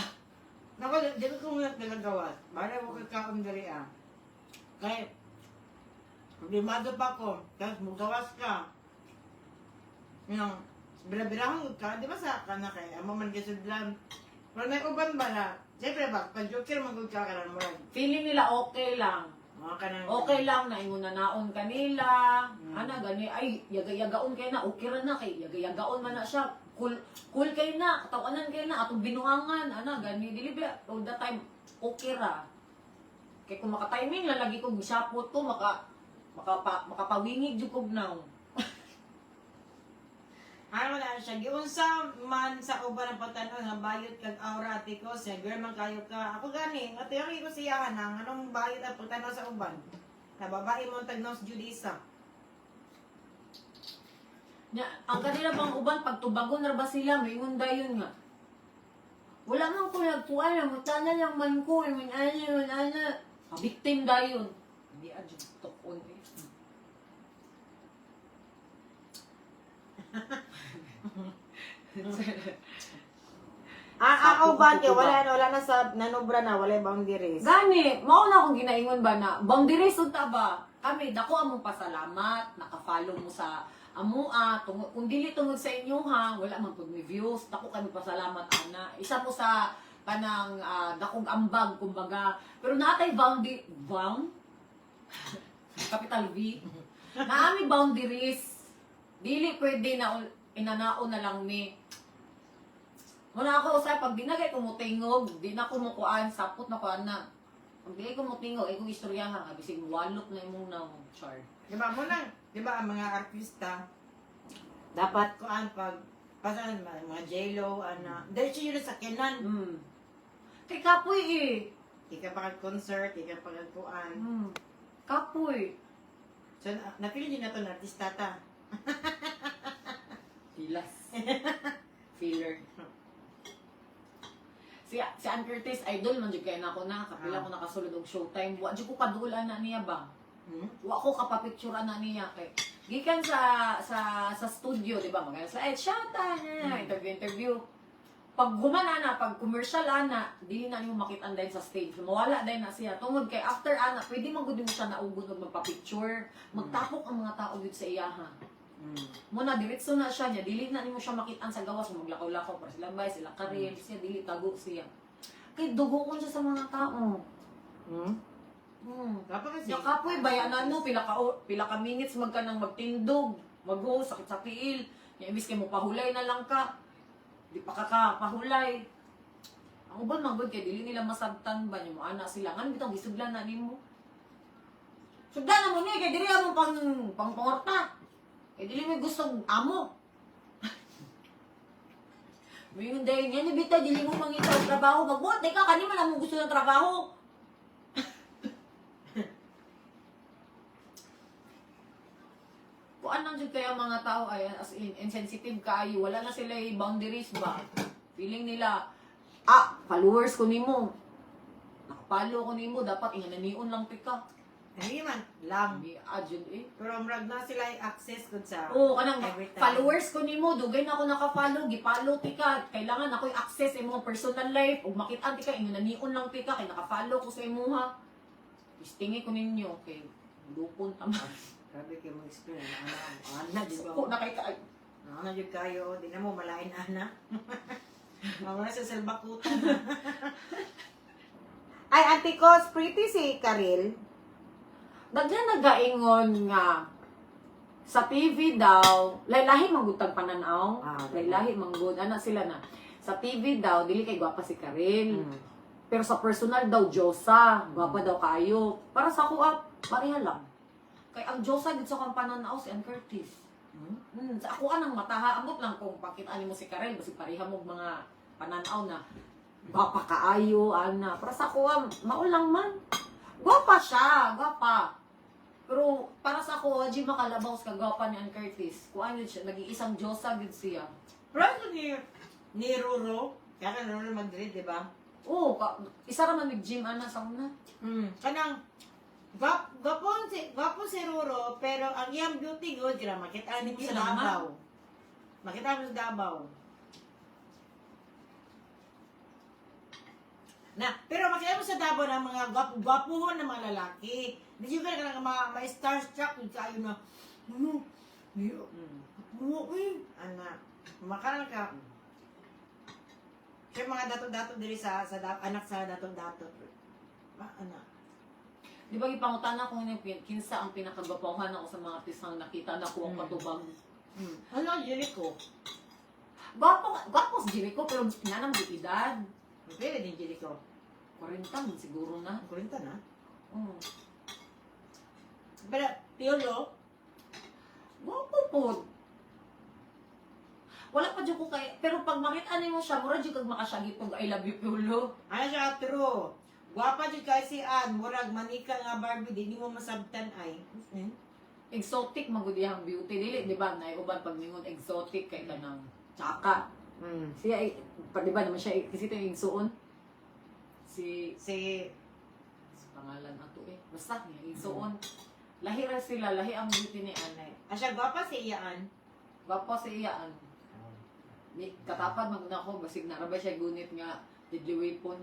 Naku, di ko muna nagagawas. Bala mo kakaon dali ah. Kaya, problemado pa ko. Tapos magawas ka. Yung, birabirahon ka. Di ba sa ka na kaya? Amo man gasod lang. Pero may uban ba na? Siyempre ba, pag joker magod ka ka lang mo. Feeling nila okay lang. Mga ka nang... Okay lang na ingon na naon kanila. Ana gani ay yaga-yagaon kay na okay ra na kay yaga-yagaon man na siya. Cool kay na, tawanan kay na atong binuangan. Ana gani dili ba all the time okay ra. Kay kung maka-timing lang lagi kog gisapot to makapawingig jud kog now. Ano na siya, giunsa man sa uban ng pagtanong nga bayot kag aura ate ko, siya girl man kayo ka. Ako gani, at yung ko siya nang anong bayot ang pagtanong sa uban. Na babae mo tagnos Judisa. Ang kanila bang uban pagtubagon na ba sila mingon dayon nga. Wala man ko nagtuan na mutana lang man ko min ana. Victim dayon. Hindi adyo tokon eh. Uban kay wala na sa nanobra na, wala boundaries. Gani, mao na akong ginaingon ba na boundaries unta ba? Kami dako among pasalamat, naka-follow mo sa amua, kung dili tungod sa inyo ha, wala man pud mi views, dako kami pasalamat ana. Isa mo sa kanang dakong ambag kumbaga. Pero natay capital V. Naami boundaries. Dili pwede na inanaon na lang mi. Muna ako usay pag dinagay ko mo tingog, di na ko mo kuan, sapot na kuan na. Pag di ko mo tingog, ay kong istoryahan, bisig walok na imong na char. Di ba mo lang, di ba ang mga artista, dapat kuan pag pasan mga J-Lo, ana. Dahil siya yun sa kinan. Kay kapoy eh. Ika pa concert, ika pa kuan. Kapoy. So, napili din na to na artista ta. Pilas. Filler. Si Ann Curtis, idol man jud kay nako na kapila ko nakasulod og showtime. Wa jud ko kadulan na niya ba? Wa ko kapapicturean na niya kay gikan sa studio, di ba? Magana sa shout na interview. Pag humana na, pag commercial ana, dili na nimo makita din sa stage. Mawala din na siya. Tungod kay after ana, pwede man gud mo siya naugod og magpa-picture. Magtapok ang mga tao gud sa iyaha. Muna diretso na siya niya, dili na nimo siya makitaan sa gawas, maglakaw-lakaw para sila bay, sila karel, siya dili tago siya. Kay dugo ko siya sa mga tao. Kasi, Yung kapoy, bayanan mo, pila ka minutes magka nang magtindog, mag-go, sakit sa tiil. Yung imbis kay mo pahulay na lang ka, di pa ka pahulay. Ang uban manggod kay dili nila masabtan ba niyo mo ana sila. Ngano bitong gisuglan na nimo? Sugdan na mo ni kay dili mo pang pangorta. Eh, dili may gustong amo. Mayroon dahil yan, bita, dili mo mangita ang trabaho. Magbuhat, ka, kanima lang mo gusto ng trabaho. Kuan lang dyan kaya mga tao ay as in, insensitive kaayo. Wala na sila boundaries ba? Feeling nila, followers ko nimo. Nakapalo ko nimo, dapat ingananion lang pika. hindi man lang. Hindi, adjun eh. Pero murag na sila access good sa Oo, kanang every time. followers ko nimo, dugay na ako naka-follow, gipalo tika. Kailangan ako i-access imong personal life ug makita tika ingananion lang tika kay naka-follow ko sa imuha. Istingi ko ninyo kay lupon tama. Grabe kayo mag-explain. Ana, di ba? Ko na kay kay. Ana, di kayo. Di na mo malain, ana. Mga sa salbakutan. Ay, Auntie Cos, pretty si Karil. Daghan nagaingon nga Sa TV daw, lahi manggutag pananaw. Ah, Lahi manggud ana sila na. Sa TV daw dili kay gwapa si Karel. Pero sa personal daw Diyosa, gwapa daw kayo. Para sa ako pareha lang. Kay ang Diyosa gid sa kong pananaw si Ann Curtis. Sa ako anang mataha ambot lang kung pakita nimo si Karel kasi pareha mo mga pananaw na gwapa kaayo ana. Para sa ako mao lang man. Gwapa siya, gwapa. Pero para sa ako, di makalabaw sa kagwapa ni Ann Curtis. Kung ano siya, nag-iisang Diyosa gid siya. Pero ni Ruro, kaya ka Ruro Madrid, di ba? Oo, isa raman nag-gym ana sa una. Kanang, gwapon si Ruro, pero ang iyang beauty good, kaya makita mo sa Salamat. Davao. Makita mo sa Davao. Pero makita mo sa Davao ng mga gwapuhon ng mga lalaki. Hindi yung ka lang ma-starstruck kung kayo na, anak, makaroon ka. Kaya mga dato-dato diri sa anak sa dato-dato. Anak. Di ba ipangutana ko ng kinsa ang pinakagwapuhan ako sa mga artistang nakita na ko ang patubang. Ano, Jericho? Gwapo si Jericho, pero nanang di edad. Pwede din Jericho. 40 man siguro na. Kurinta na. Mm. Pero, Piolo, Gwapo po. Wala pa dyan ko kay... Pero pag makita mo siya, mura dyan kag makasyagi pag I love you, Piolo. ano siya, true. Gwapa dyan kay si Ann, murag manika nga Barbie, di mo masabtan ay. Exotic magudihang beauty dili, di ba? Naiuban pag ningon exotic kay kanang tsaka. Siya ay, di ba naman siya, kasi ito yung igsuon. Si pangalan ato eh. Basta niya, igsuon. Lahi ra sila, lahi ang beauty ni Anay. Asya, gwapa si Ian. Gwapo si Iyaan. Ni katapad maguna ko, basig na ba siya gunit nga deadly weapon.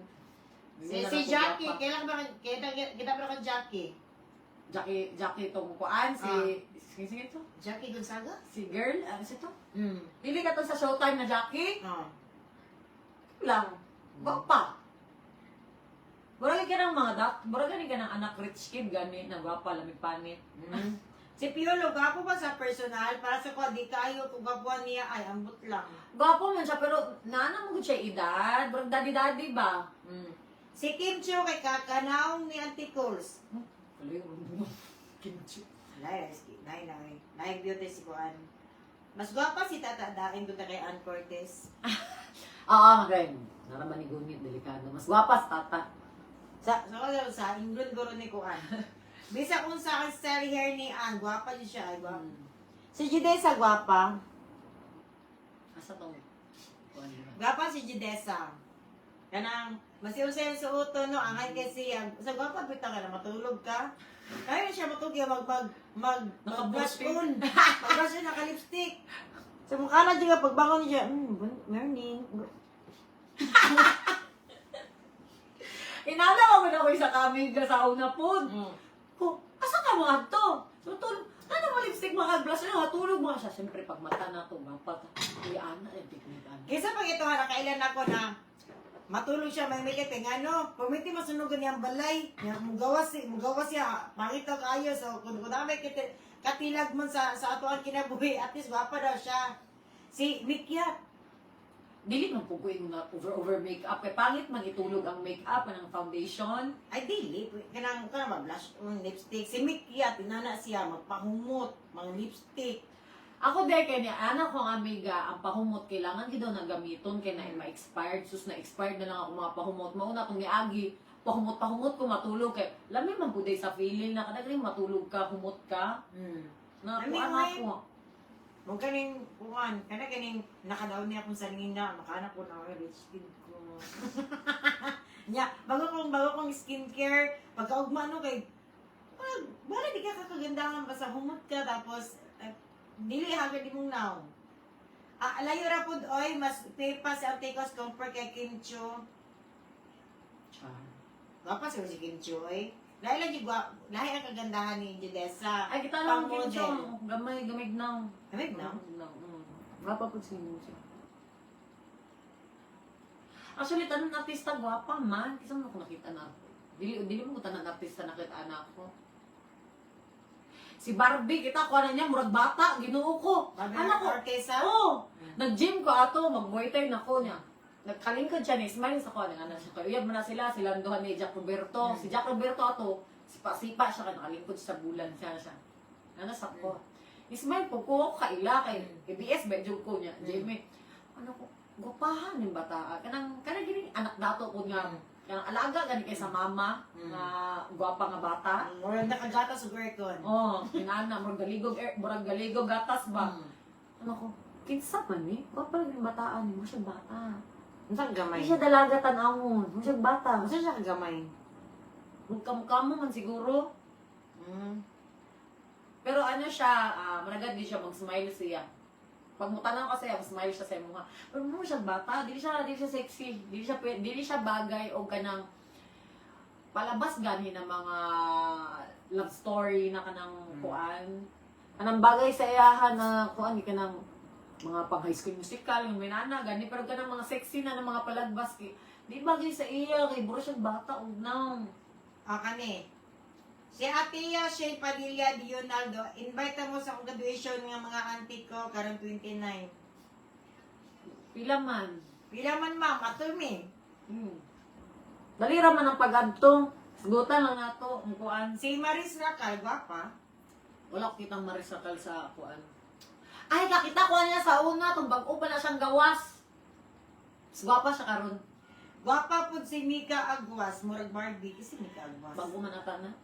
Si Jackie, kailan ba, kita ba ka Jackie? Jackie tong kuan, sige to. Jackie Gonzaga? Si girl, ano si to? Dili ka to sa Showtime na Jackie? Lang. Gwapa. Buragi ka ng mga buragi ka ng anak rich kid gani na gwapa lamig panit. Si Piolo, gwapo ba sa personal? Para sa ko, di kayo, kung gwapuan niya, ay, ambot lang. Gwapo man siya pero nana mo gud siya edad, burag daddy ba? Si Kim Chiu kay kakanaw ni Auntie Coles. Kaliw mo. Kimchi. Nay, beauty si Kuan. Mas gwapa si Tata Dain doon kay Ann Cortez. Okay. Naraman ni Gunit, delikado. Mas gwapa sa tata. Sa England guro ni Kuan. Bisa kung sa akin style hair ni Ann, gwapa din siya, ay gwapa. Si Judesa gwapa. Asa tong kuan niya? Gwapa si Judesa. Kanang, masiusayan sa uto, no? Angay kasi yan. Sa gwapa, pita ka na, matulog ka. Kaya siya matulog, mag-blush on. Mag-blush on, naka-lipstick. Sa mukha na dyan, pagbangon niya, morning. Inala ko na ako sa kami sa una po. Ko, asa ka mga to? So, ano mo lipstick mga blush na tulog mga siya. Siyempre, pag mata na to, mapat. Kuya Ana, technique Ana. Kisa pag ito, nakailan ako na matulog siya, may makeup, ano, pumiti masunugan niyang balay, mugawas siya, pangita kayo, so kung namin katilag man sa ato ang kinabuhi, at least gwapa daw siya. Si Mikyat, Dili man po ko yung over makeup. Kaya pangit man itulog ang makeup ng foundation. ay dili, kanang mag-blush on lipstick. Si Mikyat, inana siya, magpahumot, mga lipstick. Ako dahil kaya niya, anak kong amiga, ang pahumot kailangan gid daw na gamiton kaya na ma-expired. Sus na expired na lang ako mga pahumot. Mauna itong niagi, pahumot ko matulog kay lamin man po day sa feeling na kadagring matulog ka, humot ka. Na I mean, anak why? ko. Mong kaning, kuhan, kaning nakadaw niya kung sa na, makanak ko na, rich kid ko. Nya, bago kong skincare, pagkaugma no kay, wala di ka kakagandahan basta humot ka, tapos, dili hagad di mong naw. Layo ra pod oy, mas pepa sa Articos compare kay Kim Chiu. Gapa si Kim Chiu oy. Lahi ang kagandahan ni Judesa. Ay, kita lang yung chong. Gamay na. Gamay na? Gwapa po siya. Actually, tanong artista, gwapa man. Kasi mo ko nakita na. Dili mo ko tanong artista nakita anak ko. Si Barbie, kita ko na niya, murag bata, ginoo ko. Babi Anak ko, Ortesa? oo. Nag-gym ko ato, mag-muay thai na ko niya. Nagkalingkod siya ni Smile sa ko, nga na siya. Uyab mo na sila, silanduhan ni Jack Roberto. Si Jack Roberto ato, sipa-sipa siya, nakalingkod sa bulan siya siya. Ano sa ko. Ismail po ko kaila kay KBS medyo ko niya. Jimmy. Ano ko, gupahan yung bata. Kanang gini anak dato ko nga. Kanang alaga gani kay sa mama nga gwapa nga bata. Murag nakagata sa Gwerkon. Oh, kinana murag galigog gatas ba. Ano ko, kinsa man ni? Gwapa lang yung bataan ni mo siya bata. Unsang gamay? Hindi siya dalaga tanawon. Mo siya bata. Unsang siya kagamay? Magkamukha mo man siguro. Pero ano siya, managad di siya mag-smile siya. Pag mutanang kasi, mag-smile siya sa mukha. Pero mo siya bata, dili siya sexy. Dili siya bagay o kanang palabas gani ng mga love story na kanang kuan. Kanang bagay sa iyahan na kuan, kanang mga pang high school musical, yung minana, gani. Pero kanang mga sexy na ng mga palabas. Di bagay sa iya, kay buro siya bata o nang. Kani. Si Ate Shane Padilla Dionaldo, invite mo sa akong graduation ng mga auntie ko, karong 29. Pila man. Pila man ma'am, atumi. Dali ra man ang pag-adto. Sugutan lang nato ang kuan. Si Maris Racal, gwapa. Wala ko kitang marisakal sa kuan. Ay, kakita ko niya sa una, itong bag-o pa na siyang gawas. Swapa siya karon. Gwapa po si Mika Aguas, murag Barbie, si Mika Aguas. Bago man ata na.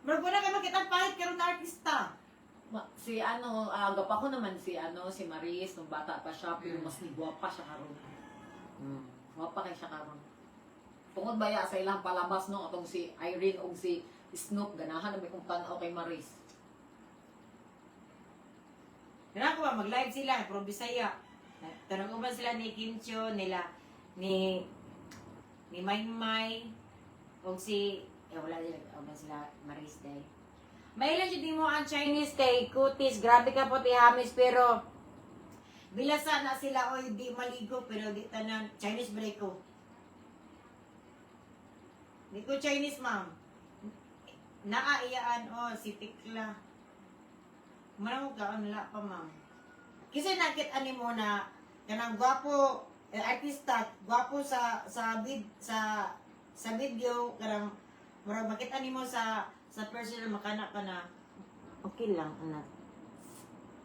Murag wala kayo makitang pahit karon na artista. Si gapa ko naman si Maris, nung bata pa siya, pero mas nigwapa siya karon. Gwapa kay siya karon. Tungod baya sa ilang palabas no, atong si Irene o si Snoop, ganahan na may kung tanaw kay Maris. Kaya ko ba, mag-live sila, pro Bisaya. Tanong ko ba sila ni Kim Chiu, ni Maymay, o si, wala sila, Maris Day. Mahilan siya din mo ang Chinese kay Kutis, grabe ka po Hamis, pero bilasa na sila, oy, di maligo, pero di tanan, Chinese break ko. Di ko Chinese, ma'am. Naaiyaan, si Tikla. Marang ka, wala pa, ma'am. Kasi nakit ani mo na, kanang gwapo, artista, gwapo sa video, kanang, marang makita ni mo sa personal, makana ka na, okay lang, anak.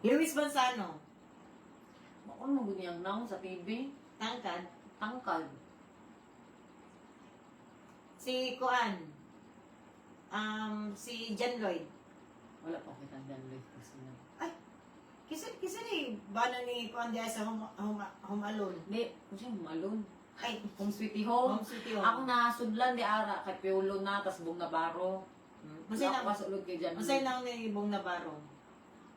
Luis Manzano, Maon mo ganyang naong sa TV. tangkad. Tangkad. Si Kuan, si John Lloyd. Wala pa kita dyan, Luis. Kisa ni, bana ni Kuan diya sa Home Alone. Hindi, kung siya malun. Ay, Home Sweetie Home. Home Sweetie Home. Ako nasudlan di ara, kay Piolo na, tas Bong Navarro. Masay Ako na, kasulod kay Jan. masay na ni Bong Navarro.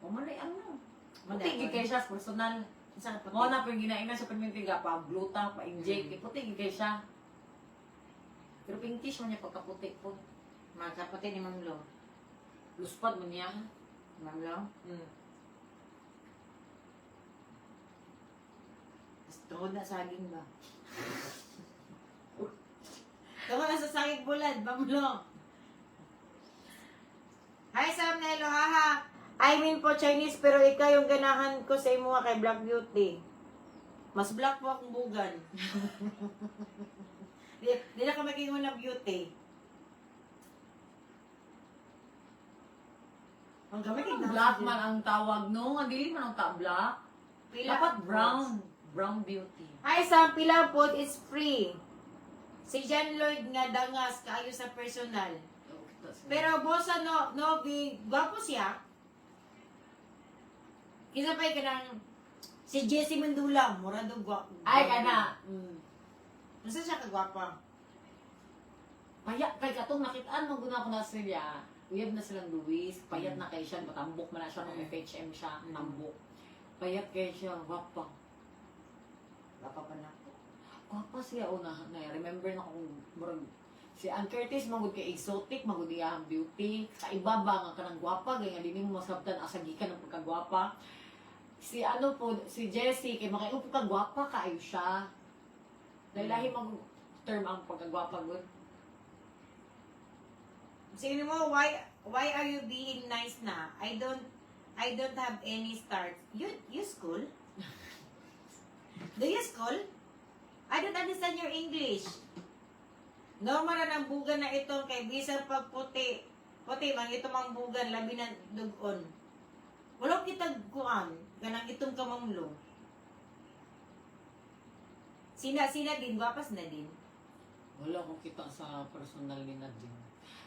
O malay ano. Maday. Puti kay siya, personal. Saan pa? Mo na pang ginaina sa pamintiga, pa gluta, pa inject. Puti kay siya. Pero pinkish man niya pagkaputi po. Mga kapatid ni Ma'am Lo. Luspad man niya. Ma'am Lo? Tungod na saging ba? Tungod na sa saging bulad, Ma'am Lo. Hi Sam Nelo, haha. I mean po Chinese, pero ikaw yung ganahan ko sa imo kay Black Beauty. Mas black po akong bugan. Di na ka magingon na beauty. Ang gamit Ang black man ang tawag no. Ang dili man ang black. Dapat brown. Brown beauty. Hi Sam, pila po is free. Si John Lloyd nga dangas kaayo sa personal. Pero bosa no gwapo siya. Kisa pa kanang si Jessie Mandula, mura do gwapo. Ay, kana. Nasa siya kagwapa? Payat kay katong nakitaan mo guna ko na sila. Uyab na silang Luis. Payat na kay siya. Matambok man na siya nung FHM siya. Tambok. Payat kay siya. Wapa. Wapa pa na. Wapa siya. O na-remember na kung murag si Ann Curtis magud kay exotic, magud iyang beauty. Kaiba ba nga kanang gwapa, ganyan din mo masabtan asagikan ng pagkagwapa. Si si Jessie kay makayo pagkagwapa kaayo siya. Dahil lahi mag term ang pagkagwapa gud. Sige mo, why are you being nice na? I don't have any stars. You school? Do you school? I don't understand your English. Normal na ng bugan na ito kay bisang pagputi. Puti man ito mang bugan labi na dugon. Wala kita kuan kanang itong kamamlo. Sina din gwapas na din. Wala akong kita sa personal ni Nadine.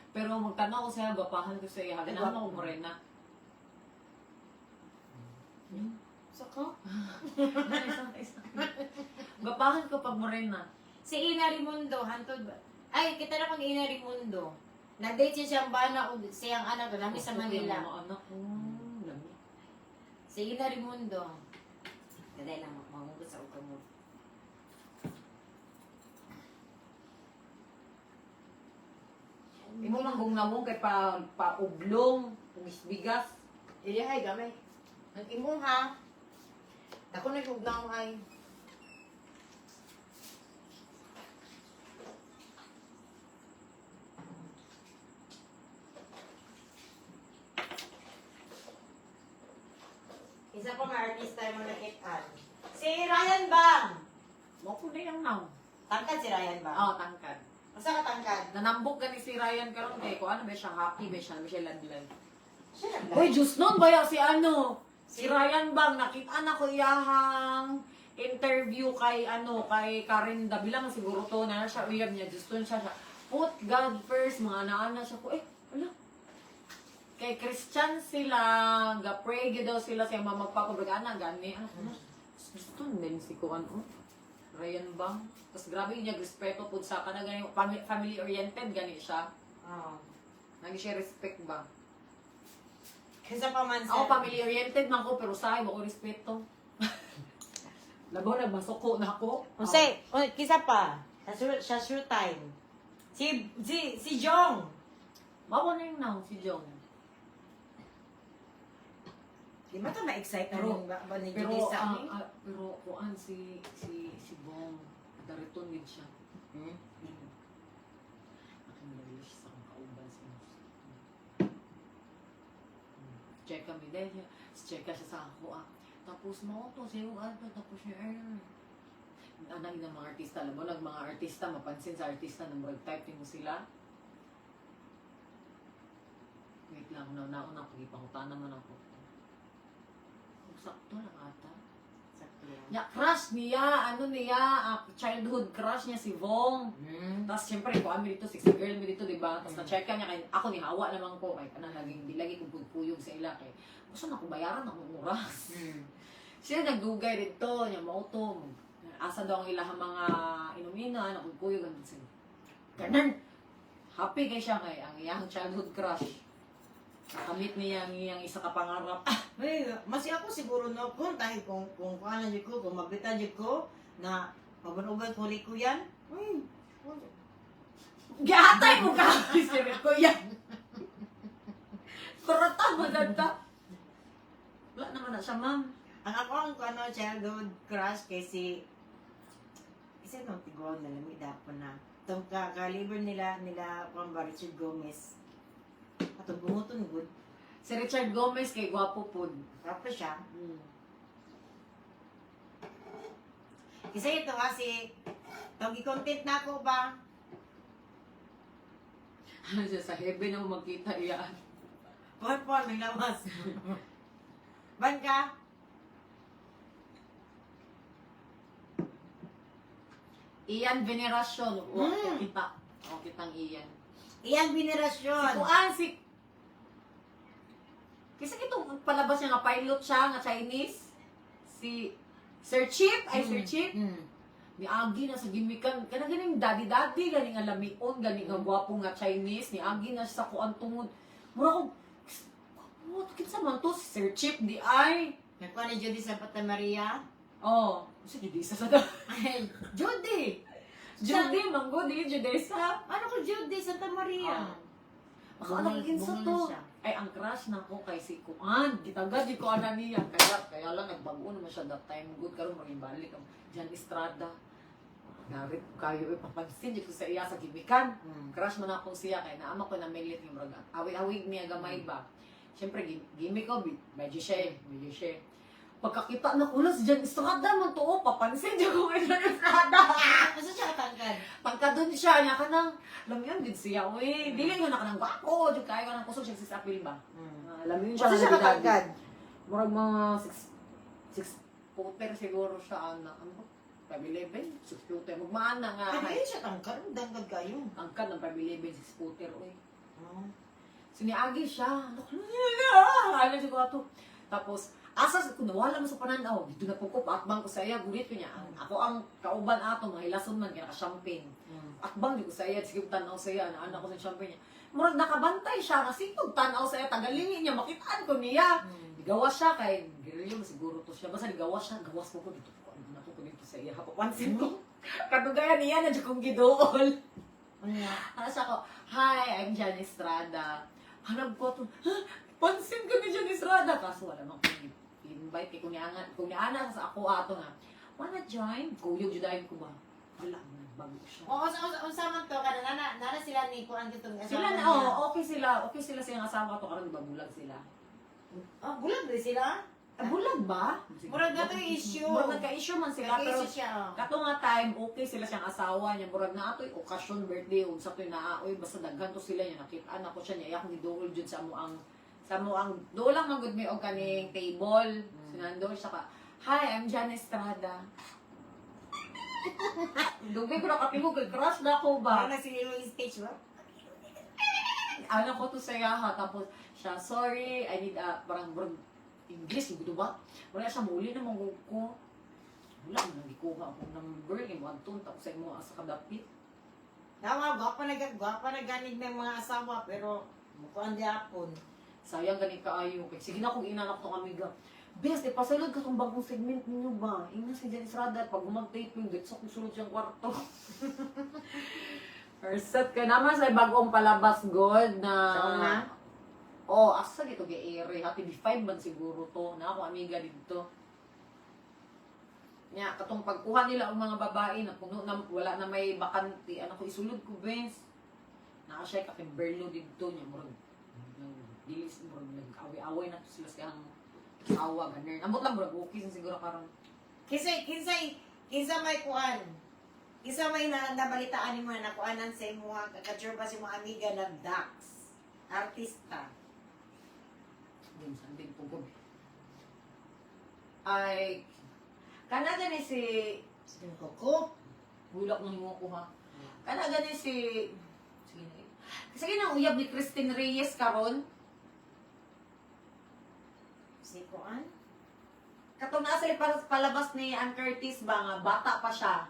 Pero magtanaw ko siya, gapahan ko sa iya. Ganahan ako morena. Saka? Gapahan ko pag morena. Si Ina Rimundo, hantod ba? Ay, kita na kung Ina Rimundo. Nag-date siya siyang bana o siyang anak, lami sa Manila. Mga anak ko. Lami. Si Ina Rimundo. Kaday lang, mahugot sa uka mo. Imo lang kung namong kay pa-ublong, bigas. Ilihay, gamay. Ang imong ha. Ako nag-ugnaw ay. Isa pa nga artista yung mga nakitaan. Si Ryan Bang. Mo ko na yung now. Tangkad si Ryan Bang. Oo, tangkad. Masa ka tangkad? Nanambok gani si Ryan karon kay ko ano ba siya happy ba siya ladlad. Siya lang. Hoy, just noon baya si ano? Si Ryan Bang nakita na ko iyahang interview kay kay Karinda bilang siguro to na siya uyab niya just noon siya put God first mga naana siya ko ala kay Christian sila ga-pray gyud daw sila sa mga magpakubagana gani gusto din si ko Ryan Bang tas grabe niya respeto pud sa kana gani family oriented gani siya Oo. nagi siya respect ba. Kaysa pa man Ako family-oriented man ko, pero sa akin, ako respeto. Labaw na, masuko na ako. Jose, kisa pa. Sa sure time. Si Jong. Mawa na yung now, si Jong. Di ba ito ma-excite na Pero- yung ba ni Pero, Judy sa amin? pero, kuan, si Bong, dariton din siya. Hmm? Nakimali siya sa kauban sa check kami dahil check siya sa ako tapos mo to siya yung tapos siya anak ng mga artista alam mo mga artista mapansin sa artista na mag-type mo sila wait lang nauna pagipangutan naman ako sakto lang ata Sakto yan. ya crush niya childhood crush niya si Vong. Tapos siyempre, ko kami dito, sexy girl mi dito, diba? Tapos na-check ka niya, kay ako ni Hawa naman ko, kay di lagi kong puyog sa ila, kay gusto na akong bayaran, akong oras. Siya nagdugay dito, niya mauto, asa daw ang ilahang mga inumina, nakugpuyog, ang sin. Ganun! Happy kay siya kay ang iyang childhood crush. Nakamit niya ang iyang isa ka pangarap. Ay, mas ako siguro no, kung tayo kung ano dyan ko, kung magbita dyan ko, na mabunugan ko ko yan, ay, Gihatay mo ka! Sirit ko yan! Kurata, maganda. Wala naman na siya, ma'am. ang ako ang childhood crush kay isa nung tiguan na lamig dapo na. Itong kaliber nila kung ba Richard Gomez. Atong gumuton good. Si Richard Gomez kay Gwapo Pud. Tapos siya. Isa ito kasi, itong i-content na ako ba? Ano siya, sa heaven na magkita iyan. Pon, may lamas. Ban ka? Iyan Venerasyon. Kita. O, kitang Iyan. Iyang venerasyon. Kasi itong palabas niya nga pilot siya, nga Chinese. Si Sir Chip, Sir Chip. Ni Agi na sa gimikan, kana ganing daddy-daddy, ganing alamion, ganing nga gwapo nga Chinese, ni Agi na sa kuan tungod. Mura ko, what, kinsa man to, si Sir Chip, di ay. Nakuha ni Judy Santa Maria. Oh, kasi Judesa sa da. Ay, Judy! Judy, manggo, di Judesa. Ano ko Judy Santa Maria? Baka alam kinsa to. Ay, ang crush na ko kay si Kuan. Gitagad di ko ana niya. Kaya lang, nagbago naman siya that time. Good karon maging balik. Jan Estrada. Narit kayo papansin di ko sa iya sa gimikan. Mm. Crush man ako siya kay naama ko na milit yung murag awig-awig niya gamay ba. Siyempre gimik ko medyo siya. Pagkakita na kulas dyan, Estrada man to, papansin dyan ko may Estrada. Asa siya katangkad? Pagka doon siya, niya ka nang, alam yun, din siya, uy, dili nga na ka nang wako, dyan kayo ka nang kusog siya sa apil ba? Alam yun siya, Asa siya katangkad? murag mga 6 footer siguro siya, anak, ano, 5'11", 6 footer, magmaan na nga, Ay, siya tangkad. Dangkad kayo. angkan ng 5'11", 6 footer, uy. Oh. Siniagi siya. Ano siya ko ato. Tapos, asas kung nawala mo sa pananaw, dito na po ko, atbang ko sa iya, gulit ko niya. Ako ang kauban ato, mga hilason man, kaya naka-champagne. Atbang di ko sa iya, sige tanaw sa iya, naanak ko sa champagne niya. Murag nakabantay siya, kasi kung tanaw sa iya, tagalingin niya, makitaan ko niya. Gawas siya, kay Guerrillo, siguro to siya. Basta gawas siya, gawas ko dito ko, ano ko dito sa iya, hapapansin ko. Kadugayan niya, nandiyo kong gidool. Ano nga? Ano siya ko, hi, I'm Jan Estrada. Hanap ko to, ha? Pansin ka ni Jan Estrada. Kaso wala mang invite kung niana sa ako ato nga. Wanna join? Kuyog judayin ko ba? Wala man, bago siya. O, unsa man to? Kada nana sila ni Kuan kitong Sila na, oh, okay sila silang asawa to, karon babulag sila. Ah, bulag din sila? Bulag ba? Murag na to yung issue. Murag nagka-issue man sila, pero Nag-issue siya. Oh. kato nga time, okay sila siyang asawa niya. Murag na ato'y okasyon, birthday, o sa to'y naaoy, basta daghan to sila niya. Nakitaan ako siya niya. Iyak ni Dool dyan sa mo ang, doon lang magod may og kaning table. Sinando siya ka, hi, I'm Jan Estrada. Dugay ko na kapilog, crush na ako ba? Ano na sila yung stage ba? Ano ko to sa iya ha, tapos siya, sorry, I need parang English, hindi ba? Wala siya, muli na mong ko. Wala, nagikuha ako number, yung antun, tapos sa imo sa kadapit. Nawa, gwapa na ganig ng mga asawa, pero mukuan di apon. Sayang ganing kaayo. Kaya sige na kung inanak tong amiga. Best, ipasulod ka tong bagong segment ninyo ba? Ina si Jan Estrada, pag umag-tape yung gets ako sulod siyang kwarto. Set ka naman sa bagong palabas, God, na... Saan na? Oh, asa dito gi-air. Happy di 5 man siguro to. Na ako amiga dito. Nya, katong pagkuha nila ang mga babae na puno na wala na may bakante. Ano ko isulod ko, Vince. Naa siya kakimberlo dito niya. Murag, dilis, murag nag-away-away na to sila siyang awa, ganun. Ambot lang, murag okay siguro karong. Kinsa may kuan. Kinsa may nabalitaan mo na kuanan sa imo kakadure ba si mo amiga na Dax. Artista. Yung sanding pugod. Ay, kanada ni si... Sige ko. Bulak ng mo ko ha. Kanada ni si... Sige na yun. Sige na, uyab ni Christine Reyes karon. Si kuan. Katong nasa palabas ni Ann Curtis ba nga, bata pa siya.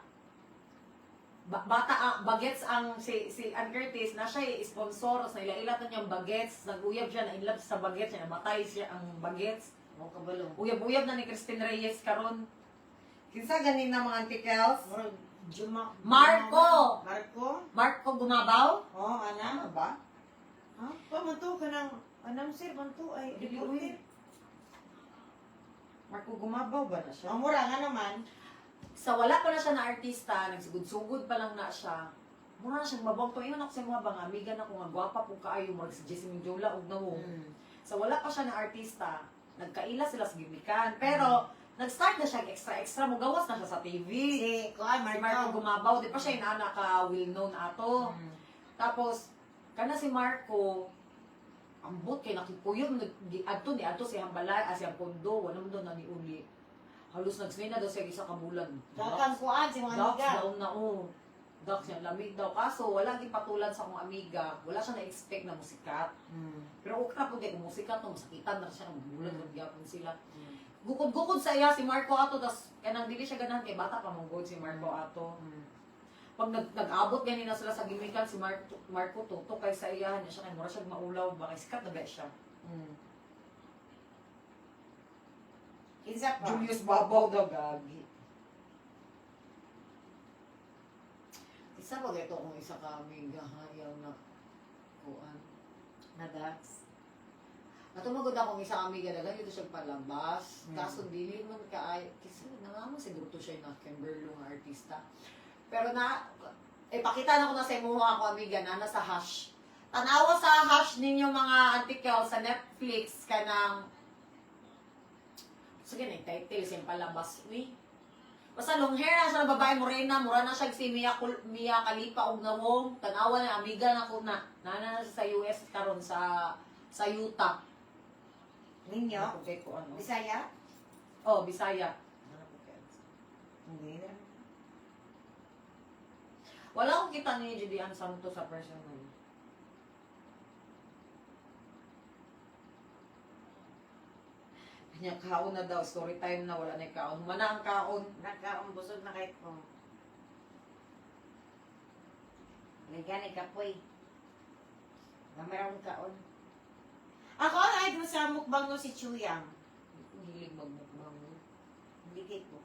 Bata, bagets ang si Ann Curtis na siya sponsor sa ila-ila to niyang bagets. Nag-uyab siya, na-inlove sa bagets, namatay siya ang bagets. Mo kabalong. Uyab-uyab na ni Christine Reyes karon. Kinsa ganin na mga antikels? Murag Marco! Marco Gumabaw? Oh, ana ba? Ha? Pamanto ka ng anam sir, manto ay reporter. Marco Gumabaw ba na siya? Ang mura nga naman. Sa wala pa na siya na artista, nagsugod-sugod pa lang na siya. Mura na siyang mabang to. Ingon ako sa mga bang amiga na kung nga gwapa po kaayo, marag si Jessamine Jola, og na mo. Sa wala pa siya na artista, nagkaila sila sa gimikan. Pero, nag-start na siya extra-extra, mo gawas na siya sa TV. Si kuan Si Marco Marco. Gumabaw, di pa siya inaana ka well-known ato. Tapos, kana si Marco, ambot kay nakipuyom, adto ni adto si Hambalay, siyang Pondo, wala mo doon na ni Uli. Halos nagsinay na daw siya isa ka bulan. Dakan kuan si mga Dax amiga. daw na o. Dax niya, lamig daw. Kaso, wala din patulad sa akong amiga. Wala siya na-expect na musikat. Pero okay na po din, kung musikat, masakitan na siya, bulan, nagyapon sila. Gukod-gukod sa iya si Marco Ato, tas kanang dili siya ganahan kay bata pa mong si Marco Ato. Pag nag-abot ganina sila sa gimikan si Marco tuto kay sa iyahan niya siya kay mura siya maulaw ba kay sikat na ba siya. Kinsa pa? Julius Babaw daw gagi. Isa ba ito kung isa ka amiga hayaw na kuan Na Dax. Natumagod akong isang amiga na ganito siya palabas. Kaso dili man kaay kasi nangaman siguro to siya na Kimberly nga artista. Pero ipakita na ko na sa imo ako, amiga, na nasa hash. Tanawa sa hash ninyo mga article sa Netflix kanang sige na title siyang palabas. Uy. Basta long hair na siya, babae morena, mura na siya si Mia Khalifa og nawong. Tanawa na amiga na ko na. Nana na siya sa US karon sa Utah. Ninyo? Okay ko ano. Bisaya? Oh, Bisaya. Hindi na. Wala akong kita ni Judian Santos sa personal. Kanya kaon na daw, story time na, wala na kaon. Mana ang kaon. Nagkaumbusog na kahit ko. Nagani ka po eh. Namayroong kaon. Ako ang idol sa mukbang no si Chuyang. Ang hilig magmukbang. Hindi kay ko.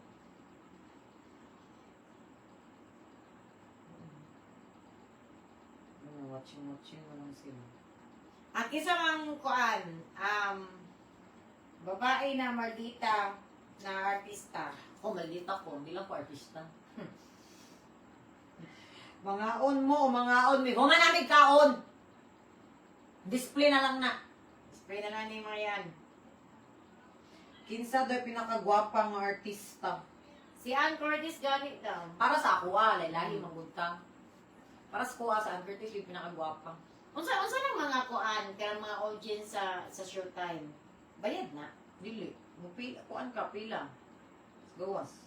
Watching na lang sila. Ang isa mang kuan, babae na maldita na artista. Ako, maldita ko. Hindi lang ko artista. Mangaon mo, mangaon mo. Human namin kaon! Display na lang na. Spray na lang ni mga yan. Kinsa daw pinakagwapang artista. Si Ann Curtis ganit daw. Para sa ako, lahi magpunta. Para sa kuha, sa Ann Curtis, yung pinakagwapang. Unsa ng mga kuan kanang mga audience sa Showtime? Bayad na. Dili. Mupila, kuan ka, pila. Gawas.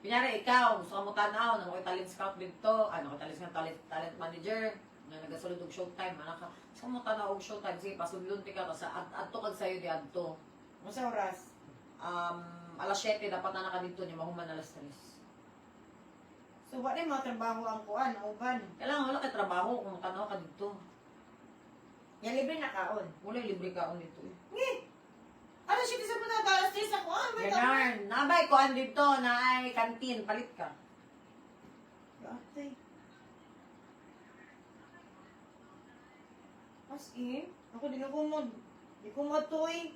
Pinyari, ikaw, gusto ka mo tanaw, na mo talent scout dito, talent manager, na nagasulod og Showtime, ka, gusto mo tanaw og Showtime, sige, pasudlon ti ka, kasi adto kag sayo di adto. Unsa oras? Alas 7, dapat na naka dito niya, mahuman alas 3. So wa din mga trabaho ang kuan, uban. Kailangan wala kay trabaho kung tanaw ka dito. Ya libre na kaon. Wala libre kaon dito eh. Ngi. Ano siya sa puta alas 3 sa kuan? Ganarn, nabay ko dito na ay kantin, palit ka. Ate. As in, ako din ako mod. Di ko mod to eh.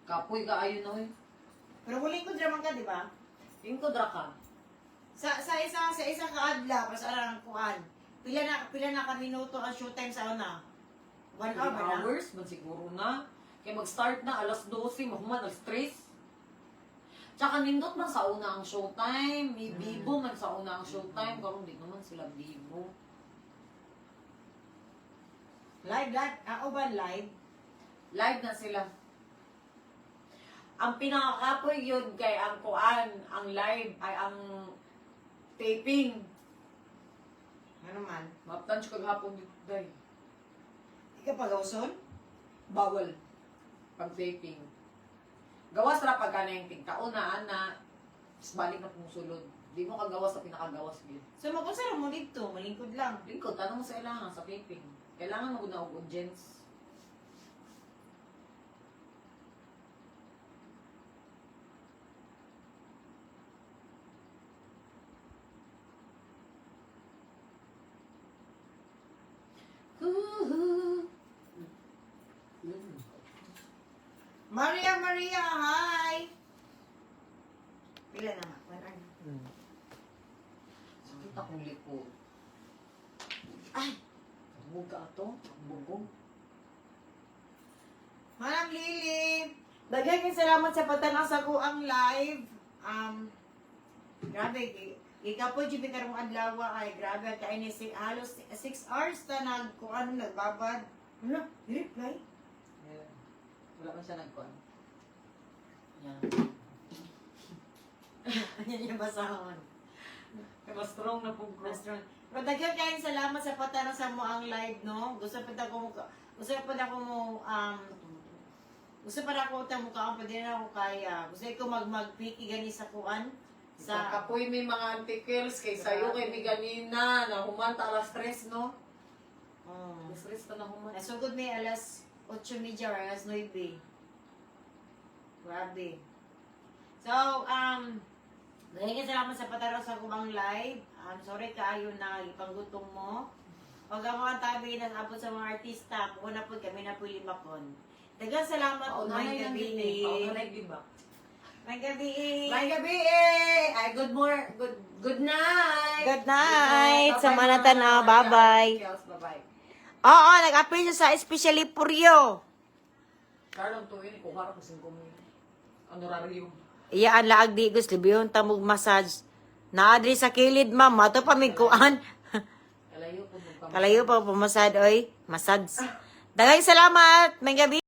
Kapoy ka ayon na eh. Pero huling ko draman ka, di ba? Tingin ko dra ka. Sa isa ka adla para sa arang kuan. Pila na ka minuto ang showtime sa una? 1 hour 3 na. hours, man siguro na. Kaya mag-start na, alas 12, mahuman, alas 3. Tsaka nindot man sa una ang showtime. May Bibo man sa una ang showtime. Karong di naman sila Bibo. Live. Uban live. Live na sila. Ang pinakakapoy yun kay ang kuan, ang live ay ang taping. Ano man? Maptanch kag hapon dito day. Ika pagawson? Bawal. Pag taping. Gawas ra pag kanang tingkaunaan na balik na pong sulod. Di mo kagawas sa pinakagawas gyud. So mapunsa mo dito, malingkod lang. Lingkod, tanong mo sa kailangan sa taping. Kailangan mo na og audience. Maria, hi! Pila na nga? Sakit akong likod. Ay! Bugog ka ato? Bugog. Manang Lily! Daghang salamat sa pagtanaw sa kuang live. Grabe, ikaw po, Jimmy, karong adlaw ay grabe, kaya ni halos 6 hours na nagbabad. Ano? I-reply? Wala man siya nagkuhan. Yan. Yan yung basahon. Kaya mas strong na pong cross. Restaurant. Pero daghan kayo salamat sa pagtanaw sa mo ang live, no? Gusto pa ako mukha pa din ako kaya. Gusto ko magpiki gani sa kuan. Sa kapoy may mga antikels kay sayo kay may ganina na humanta alas 3, no? Alas 3 ka na humanta. Nasugod may alas 8:30 or alas 9. Grabe. So, dahil salamat sa pataraw sa kumang live. Sorry kaayo na ipanggutong mo. Pag ang mga tabi ng abot sa mga artista, kung na po kami na po limakon. Dagang salamat Oo, o may nanay lang gabi din ni... eh. Oo, nanay, di ba? May gabi. May gabi Ay, good night. Good night. Sa Bye-bye, manatan na. Ma. Bye-bye. Bye-bye. Oo, nag-appeal siya sa especially Puryo. Karong tuwin, kung harap ko 5 mil. Honorarium. Iya, ang laag di gusto. Libiyon tamog massage. Naadri sa kilid, ma'am. Mato pa may kuan. Kalayo po magpapalagay. Kalayo pa pumasad, oy. Massage. Dagay salamat. May gabi.